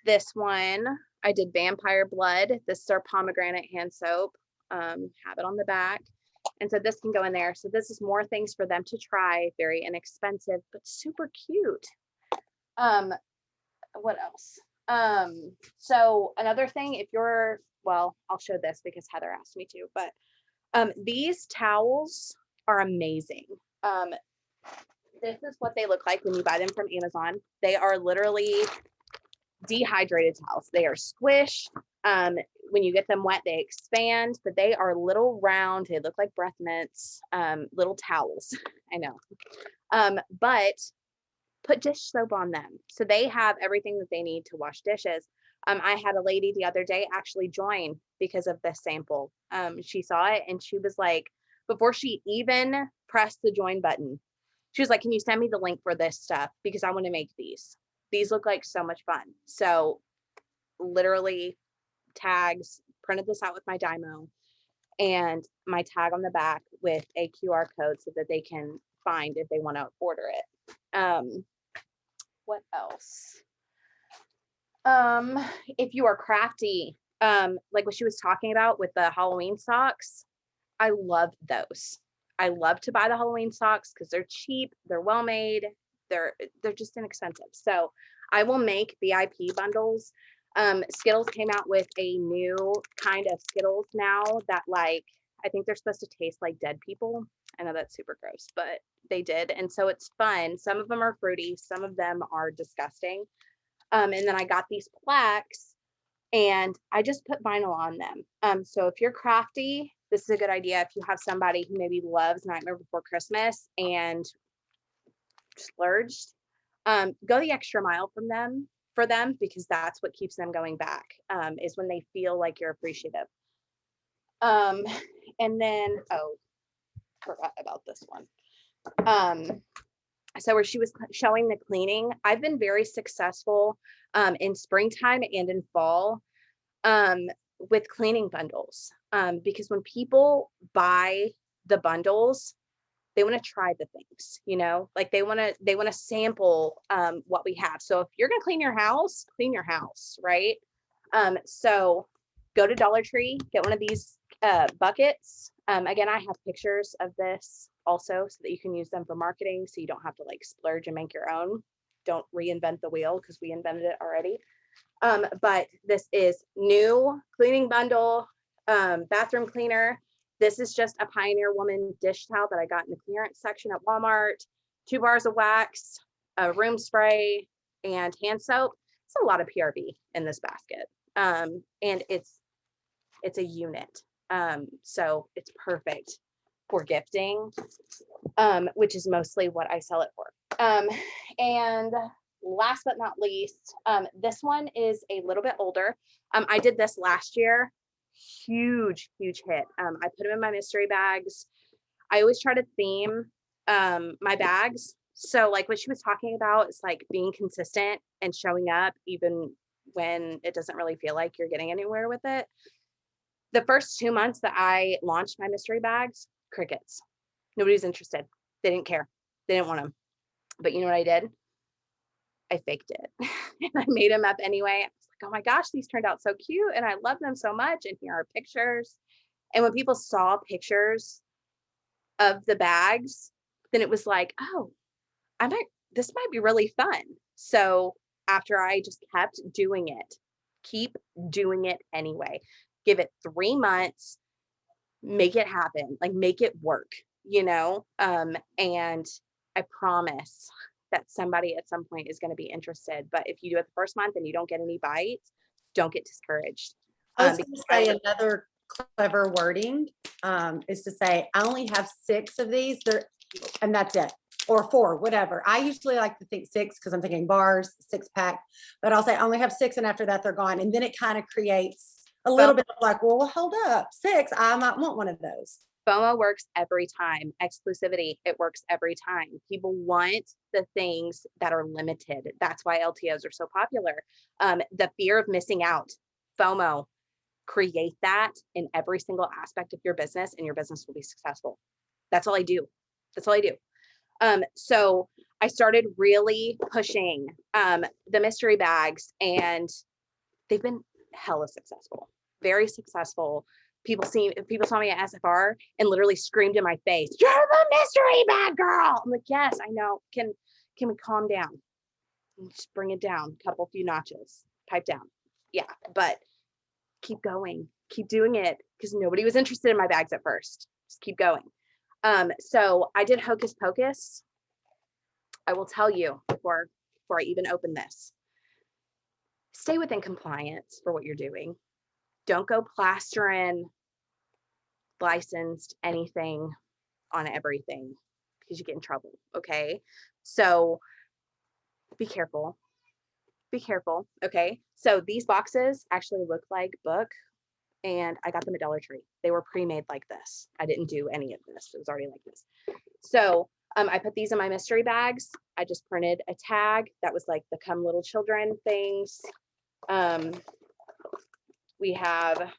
this one, I did vampire blood. This is our pomegranate hand soap. Have it on the back. And so this can go in there. So this is more things for them to try. Very inexpensive, but super cute. What else? So another thing, if you're, well, I'll show this because Heather asked me to, but these towels are amazing. This is what they look like when you buy them from Amazon. They are literally dehydrated towels. They are squished. When you get them wet, they expand, but they are little round. They look like breath mints, little towels. I know. But put dish soap on them. So they have everything that they need to wash dishes. I had a lady the other day actually join because of this sample. She saw it and she was like, before she even pressed the join button, she was like, can you send me the link for this stuff? Because I want to make these. These look like so much fun. So literally tags, printed this out with my Dymo and my tag on the back with a QR code so that they can find if they want to order it. What else? If you are crafty, like what she was talking about with the Halloween socks, I love those. I love to buy the Halloween socks because they're cheap, they're well made, they're just inexpensive. So I will make VIP bundles. Skittles came out with a new kind of Skittles now that, like, I think they're supposed to taste like dead people. I know that's super gross, but they did. And so it's fun. Some of them are fruity, some of them are disgusting. And then I got these plaques and I just put vinyl on them. So if you're crafty, this is a good idea. If you have somebody who maybe loves Nightmare Before Christmas and splurged, go the extra mile for them, because that's what keeps them going back, is when they feel like you're appreciative. And then, forgot about this one. So where she was showing the cleaning, I've been very successful in springtime and in fall with cleaning bundles, because when people buy the bundles, they want to try the things, like they want to sample what we have. So if you're going to clean your house, right? So go to Dollar Tree, get one of these buckets. Again, I have pictures of this also so that you can use them for marketing, so you don't have to like splurge and make your own. Don't reinvent the wheel because we invented it already. But this is new cleaning bundle, bathroom cleaner. This is just a Pioneer Woman dish towel that I got in the clearance section at Walmart. 2 bars of wax, a room spray, and hand soap. It's a lot of PRB in this basket. And it's a unit. So it's perfect for gifting, which is mostly what I sell it for. And last but not least, this one is a little bit older. I did this last year. Huge hit. I put them in my mystery bags. I always try to theme my bags. So like what she was talking about is like being consistent and showing up even when it doesn't really feel like you're getting anywhere with it. The first 2 months that I launched my mystery bags, crickets. Nobody's interested. They didn't care. They didn't want them. But you know what I did? I faked it. And I made them up anyway. I was like, oh my gosh, these turned out so cute. And I love them so much. And here are pictures. And when people saw pictures of the bags, then it was like, oh, this might be really fun. So after I just kept doing it, keep doing it anyway. Give it 3 months, make it happen, like make it work, and I promise that somebody at some point is going to be interested. But if you do it the first month and you don't get any bites, don't get discouraged. I was going to say another clever wording is to say, I only have 6 of these, and that's it, or 4, whatever. I usually like to think 6 because I'm thinking bars, 6-pack, but I'll say I only have 6, and after that they're gone. And then it kind of creates a little bit of like, well, hold up, 6, I might want one of those. FOMO works every time. Exclusivity, it works every time. People want the things that are limited. That's why LTOs are so popular. The fear of missing out, FOMO, create that in every single aspect of your business and your business will be successful. That's all I do. So I started really pushing the mystery bags and they've been hella successful, very successful. People saw me at SFR and literally screamed in my face, "You're the mystery bag girl." I'm like, yes, I know. Can we calm down? Just bring it down a few notches, pipe down. Yeah, but keep going, keep doing it because nobody was interested in my bags at first. Just keep going. So I did Hocus Pocus. I will tell you before I even open this, stay within compliance for what you're doing. Don't go plastering licensed anything on everything because you get in trouble. Okay. So be careful. Okay. So these boxes actually look like book and I got them at Dollar Tree. They were pre-made like this. I didn't do any of this. It was already like this. So I put these in my mystery bags. I just printed a tag that was like the come little children things. We have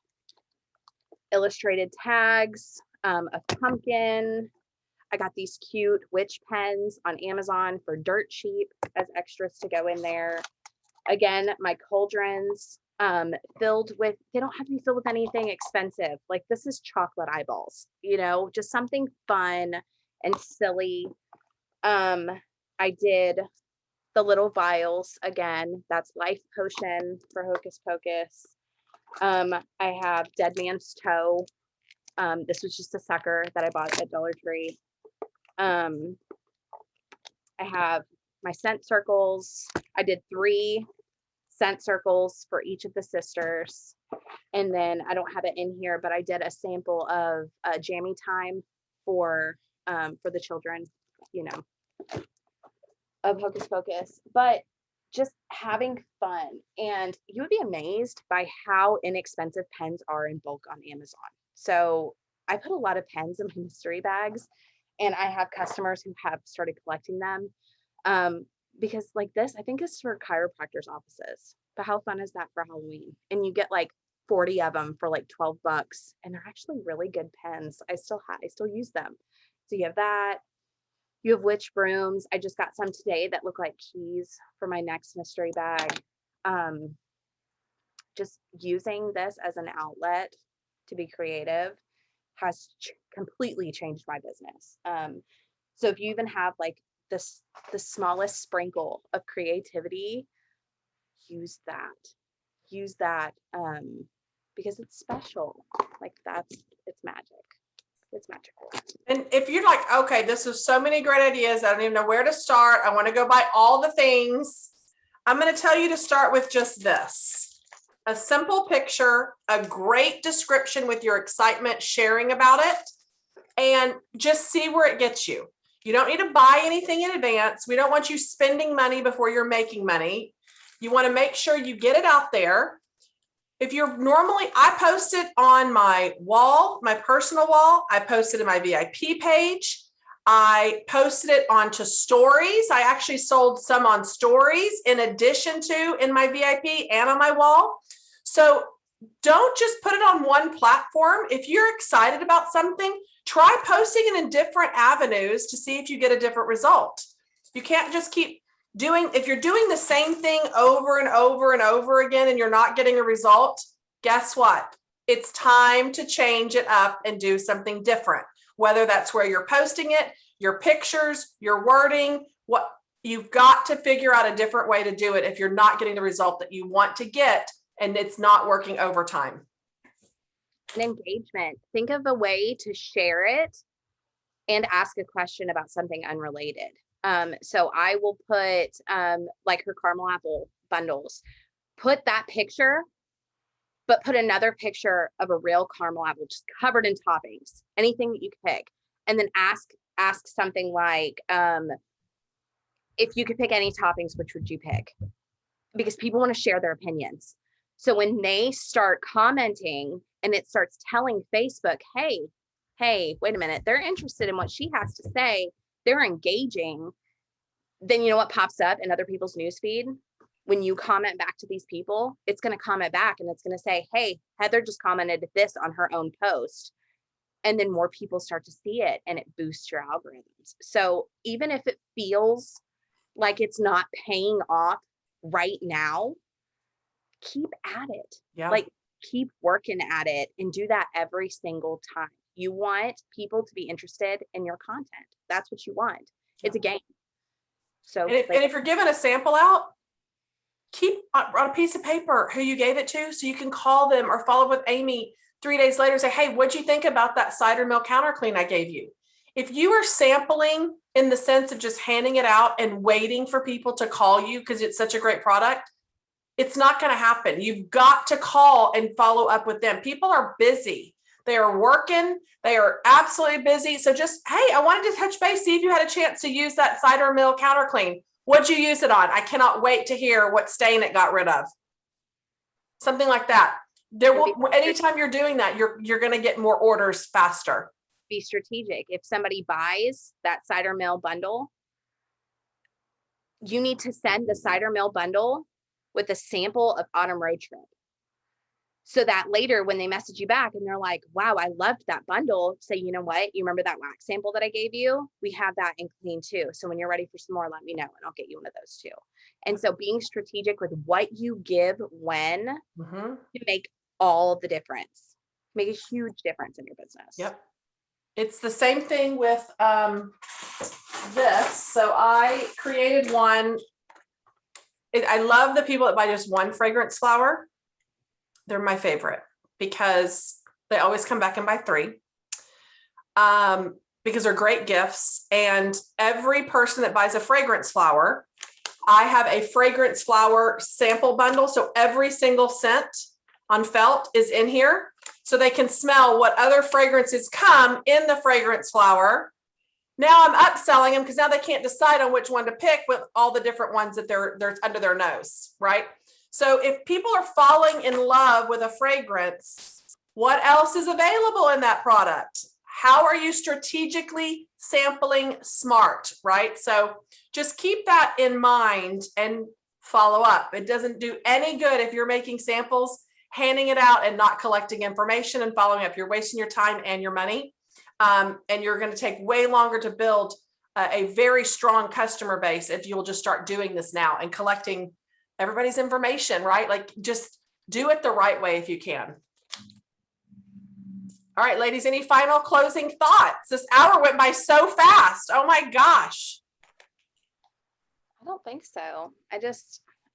illustrated tags, a pumpkin. I got these cute witch pens on Amazon for dirt cheap as extras to go in there. Again, my cauldrons filled with, they don't have to be filled with anything expensive. Like this is chocolate eyeballs, just something fun and silly. I did the little vials again. That's Life Potion for Hocus Pocus. I have Dead Man's Toe. This was just a sucker that I bought at Dollar Tree. I have my scent circles. I did 3 scent circles for each of the sisters. And then I don't have it in here, but I did a sample of Jammy Time for the children, of Hocus Pocus. But just having fun. And you would be amazed by how inexpensive pens are in bulk on Amazon. So I put a lot of pens in my mystery bags and I have customers who have started collecting them. Because like this, I think it's for chiropractors' offices. But how fun is that for Halloween? And you get like 40 of them for like $12 and they're actually really good pens. I still use them. So you have that. You have witch brooms. I just got some today that look like keys for my next mystery bag. Just using this as an outlet to be creative has completely changed my business. So if you even have like the smallest sprinkle of creativity, use that because it's special. Like it's magic. It's magical. And if you're like, okay, this is so many great ideas, I don't even know where to start. I want to go buy all the things. I'm going to tell you to start with just this. A simple picture, a great description with your excitement sharing about it, and just see where it gets you. You don't need to buy anything in advance. We don't want you spending money before you're making money. You want to make sure you get it out there. If you're normally, I post it on my wall, my personal wall. I post it in my VIP page. I posted it onto stories. I actually sold some on stories in addition to in my VIP and on my wall. So don't just put it on one platform. If you're excited about something, try posting it in different avenues to see if you get a different result. You can't just keep doing, if you're doing the same thing over and over and over again and you're not getting a result, guess what? It's time to change it up and do something different. Whether that's where you're posting it, your pictures, your wording, what you've got to figure out a different way to do it if you're not getting the result that you want to get and it's not working over time. And engagement. Think of a way to share it and ask a question about something unrelated. So I will put like her caramel apple bundles, put that picture, but put another picture of a real caramel apple just covered in toppings, anything that you can pick. And then ask something like, if you could pick any toppings, which would you pick? Because people want to share their opinions. So when they start commenting and it starts telling Facebook, hey, wait a minute, they're interested in what she has to say, they're engaging, then you know what pops up in other people's newsfeed? When you comment back to these people, it's going to comment back and it's going to say, hey, Heather just commented this on her own post. And then more people start to see it and it boosts your algorithms. So even if it feels like it's not paying off right now, keep at it. Yeah. Like keep working at it and do that every single time. You want people to be interested in your content. That's what you want. It's a game. So and if you're giving a sample out, keep on a piece of paper who you gave it to so you can call them or follow up with Amy 3 days later and say, hey, what'd you think about that cider mill counter clean I gave you? If you are sampling in the sense of just handing it out and waiting for people to call you because it's such a great product, it's not going to happen. You've got to call and follow up with them. People are busy. They are working. They are absolutely busy. So just, hey, I wanted to touch base, see if you had a chance to use that cider mill counter clean. What'd you use it on? I cannot wait to hear what stain it got rid of. Something like that. There will, anytime you're doing that, you're going to get more orders faster. Be strategic. If somebody buys that cider mill bundle, you need to send the cider mill bundle with a sample of Autumn Road Trip. So that later when they message you back and they're like, wow, I loved that bundle, say, you know what? You remember that wax sample that I gave you? We have that in clean too. So when you're ready for some more, let me know and I'll get you one of those too. And so being strategic with what you give when to make all the difference, make a huge difference in your business. Yep. It's the same thing with this. So I created one. I love the people that buy just one fragrance flower. They're my favorite because they always come back and buy 3 because they're great gifts. And every person that buys a fragrance flower, I have a fragrance flower sample bundle. So every single scent on felt is in here so they can smell what other fragrances come in the fragrance flower. Now I'm upselling them because now they can't decide on which one to pick with all the different ones that they're under their nose, right? So if people are falling in love with a fragrance, what else is available in that product? How are you strategically sampling smart, right? So just keep that in mind and follow up. It doesn't do any good if you're making samples, handing it out and not collecting information and following up. You're wasting your time and your money. And you're going to take way longer to build a very strong customer base if you'll just start doing this now and collecting everybody's information, right? Like just do it the right way if you can. All right, ladies, any final closing thoughts? This hour went by so fast. Oh my gosh. I don't think so. I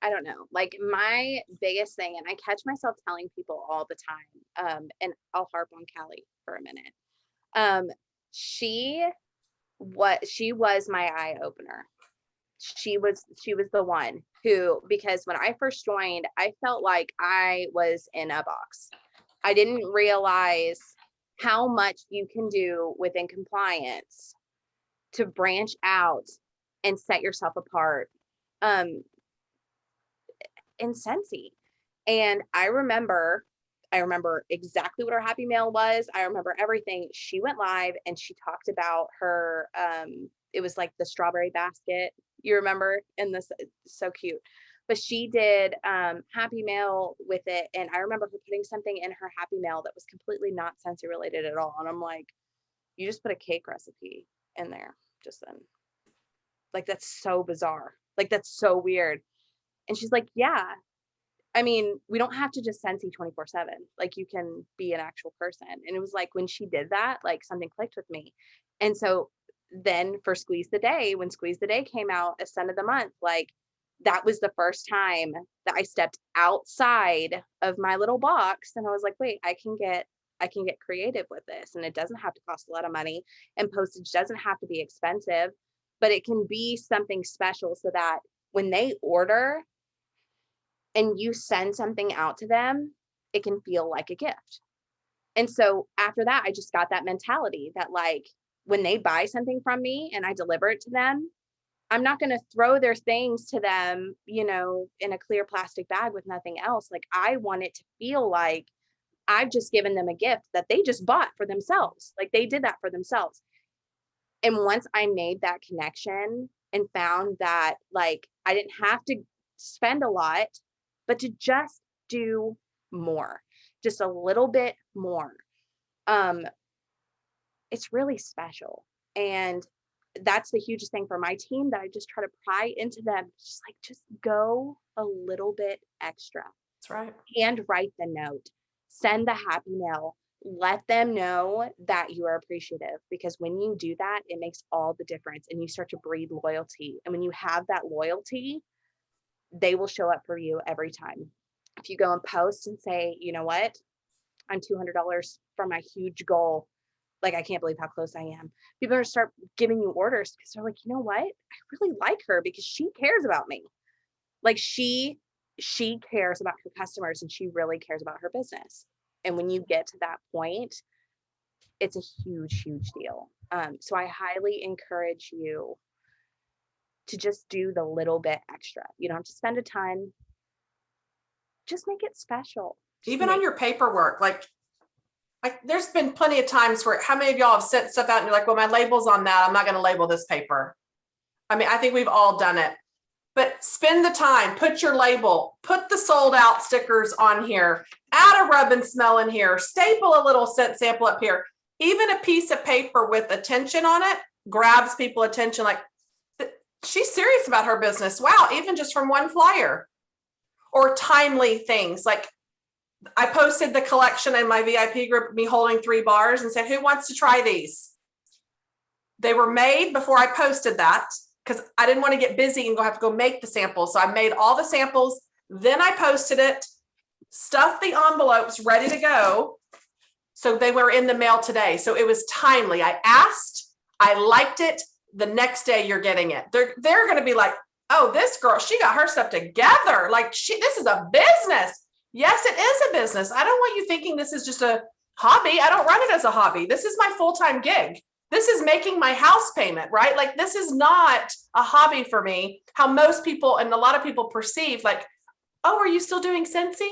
don't know. Like my biggest thing, and I catch myself telling people all the time, and I'll harp on Callie for a minute. She was my eye opener. She was the one who, because when I first joined, I felt like I was in a box. I didn't realize how much you can do within compliance to branch out and set yourself apart in Scentsy. And I remember exactly what her happy mail was. I remember everything. She went live and she talked about her, it was like the strawberry basket. You remember? And this, so cute. But she did happy mail with it. And I remember her putting something in her happy mail that was completely not Scentsy related at all. And I'm like, you just put a cake recipe in there just then. Like, that's so bizarre. Like, that's so weird. And she's like, yeah. I mean, we don't have to just Scentsy 24/7. Like, you can be an actual person. And it was like, when she did that, like, something clicked with me. And so then for Squeeze the Day, when Squeeze the Day came out as Scent of the Month, like, that was the first time that I stepped outside of my little box. And I was like, wait, I can get creative with this. And it doesn't have to cost a lot of money. And postage doesn't have to be expensive, but it can be something special so that when they order and you send something out to them, it can feel like a gift. And so after that, I just got that mentality that, like, when they buy something from me and I deliver it to them, I'm not going to throw their things to them, you know, in a clear plastic bag with nothing else. Like, I want it to feel like I've just given them a gift that they just bought for themselves. Like, they did that for themselves. And once I made that connection and found that, like, I didn't have to spend a lot, but to just do more, just a little bit more, it's really special. And that's the hugest thing for my team that I just try to pry into them. Just like, just go a little bit extra. That's right. And write the note, send the happy mail, let them know that you are appreciative, because when you do that, it makes all the difference and you start to breed loyalty. And when you have that loyalty, they will show up for you every time. If you go and post and say, you know what, I'm $200 from my huge goal. Like, I can't believe how close I am. People are going to start giving you orders because they're like, you know what? I really like her because she cares about me. Like, she cares about her customers and she really cares about her business. And when you get to that point, it's a huge, huge deal. So I highly encourage you to just do the little bit extra. You don't have to spend a ton. Just make it special. Even on your paperwork, like there's been plenty of times where, how many of y'all have sent stuff out and you're like, well, my label's on that, I'm not going to label this paper. I mean, I think we've all done it, but spend the time, put your label, put the sold out stickers on here, add a rub and smell in here, staple a little scent sample up here. Even a piece of paper with attention on it grabs people attention. Like, she's serious about her business. Wow. Even just from one flyer. Or timely things. Like, I posted the collection in my VIP group, me holding 3 bars, and said, who wants to try these? They were made before I posted that because I didn't want to get busy and have to go make the samples. So I made all the samples. Then I posted it, stuffed the envelopes ready to go. So they were in the mail today. So it was timely. I asked, I liked it. The next day you're getting it. They're going to be like, oh, this girl, she got her stuff together. Like, this is a business. Yes, it is a business. I don't want you thinking this is just a hobby. I don't run it as a hobby. This is my full-time gig. This is making my house payment, right? Like, this is not a hobby for me. How most people and a lot of people perceive, like, oh, are you still doing Scentsy?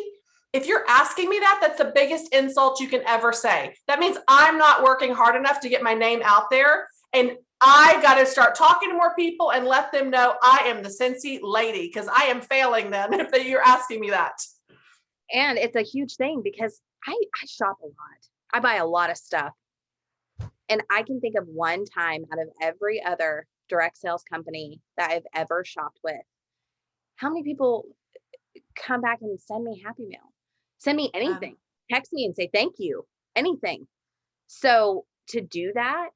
If you're asking me that, that's the biggest insult you can ever say. That means I'm not working hard enough to get my name out there. And I got to start talking to more people and let them know I am the Scentsy lady, because I am failing then if you're asking me that. And it's a huge thing because I shop a lot. I buy a lot of stuff. And I can think of one time out of every other direct sales company that I've ever shopped with, how many people come back and send me happy mail, send me anything, text me and say, thank you, anything. So to do that,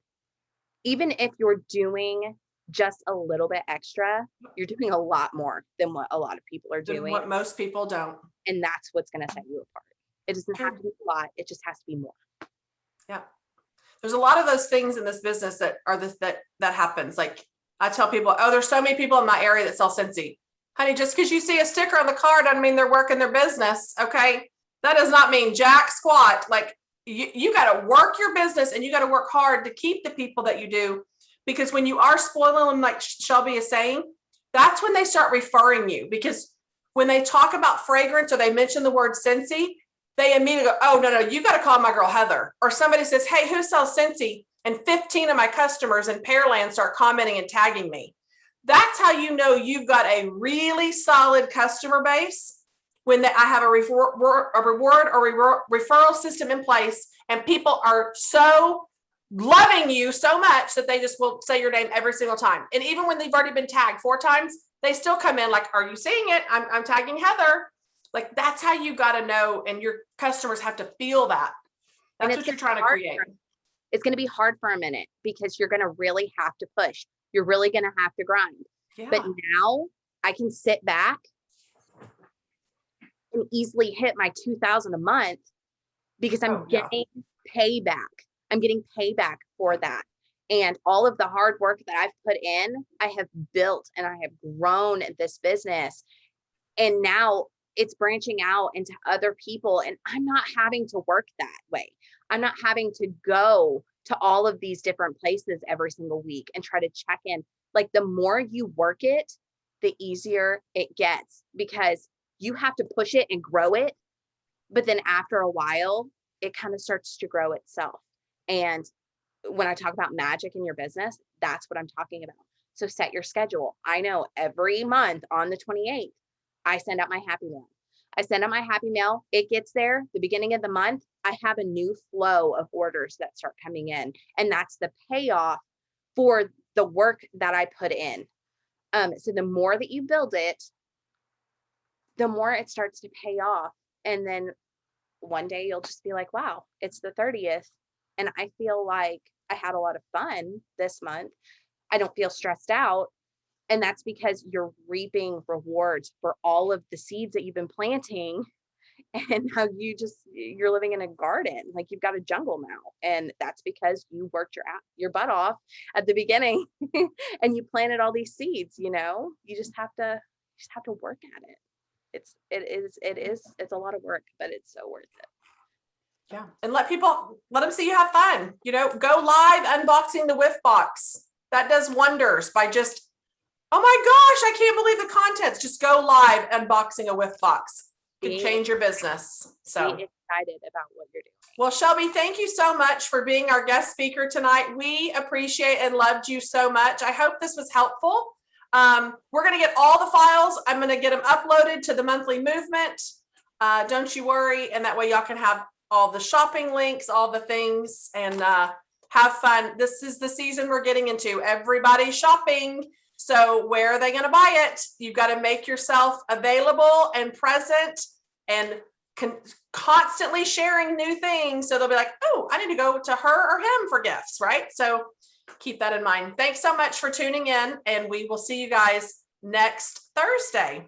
even if you're doing just a little bit extra, you're doing a lot more than what a lot of people are doing. What most people don't. And that's what's going to set you apart. It doesn't have to be a lot. It just has to be more. Yeah. there's a lot of those things in this business that are that happens. Like I tell people, oh, there's so many people in my area that sell Scentsy. Honey, just because you see a sticker on the car doesn't mean they're working their business. Okay. That does not mean jack squat. Like you got to work your business and you got to work hard to keep the people that you do. Because when you are spoiling them, like Shelby is saying, that's when they start referring you. Because when they talk about fragrance or they mention the word Scentsy, they immediately go, oh, no, you got to call my girl Heather. Or somebody says, hey, who sells Scentsy? And 15 of my customers in Pearland start commenting and tagging me. That's how you know you've got a really solid customer base when I have a reward or referral system in place and people are so loving you so much that they just will say your name every single time. And even when they've already been tagged 4 times, they still come in like, are you seeing it? I'm tagging Heather. Like that's how you got to know. And your customers have to feel that. That's what you're trying to create. It's going to be hard for a minute because you're going to really have to push. You're really going to have to grind. Yeah. But now I can sit back and easily hit my 2,000 a month because I'm getting payback. I'm getting payback for that. And all of the hard work that I've put in, I have built and I have grown this business. And now it's branching out into other people and I'm not having to work that way. I'm not having to go to all of these different places every single week and try to check in. Like the more you work it, the easier it gets because you have to push it and grow it. But then after a while, it kind of starts to grow itself. And when I talk about magic in your business, that's what I'm talking about. So set your schedule. I know every month on the 28th, I send out my happy mail. It gets there the beginning of the month. I have a new flow of orders that start coming in. And that's the payoff for the work that I put in. So the more that you build it, the more it starts to pay off. And then one day you'll just be like, wow, it's the 30th. And I feel like I had a lot of fun this month. I don't feel stressed out. And that's because you're reaping rewards for all of the seeds that you've been planting. And how you're living in a garden, like you've got a jungle now. And that's because you worked your butt off at the beginning and you planted all these seeds, you just have to work at it. It's a lot of work, but it's so worth it. Yeah. And let them see you have fun, go live unboxing the whiff box. That does wonders by just, oh my gosh, I can't believe the contents. Just go live unboxing a whiff box. Can change your business. So be excited about what you're doing. Well, Shelby, thank you so much for being our guest speaker tonight. We appreciate and loved you so much. I hope this was helpful. We're going to get all the files. I'm going to get them uploaded to the monthly movement. Don't you worry. And that way y'all can have all the shopping links, all the things, and have fun. This is the season we're getting into. Everybody's shopping. So where are they going to buy it? You've got to make yourself available and present and constantly sharing new things. So they'll be like, oh, I need to go to her or him for gifts, right? So keep that in mind. Thanks so much for tuning in, and we will see you guys next Thursday.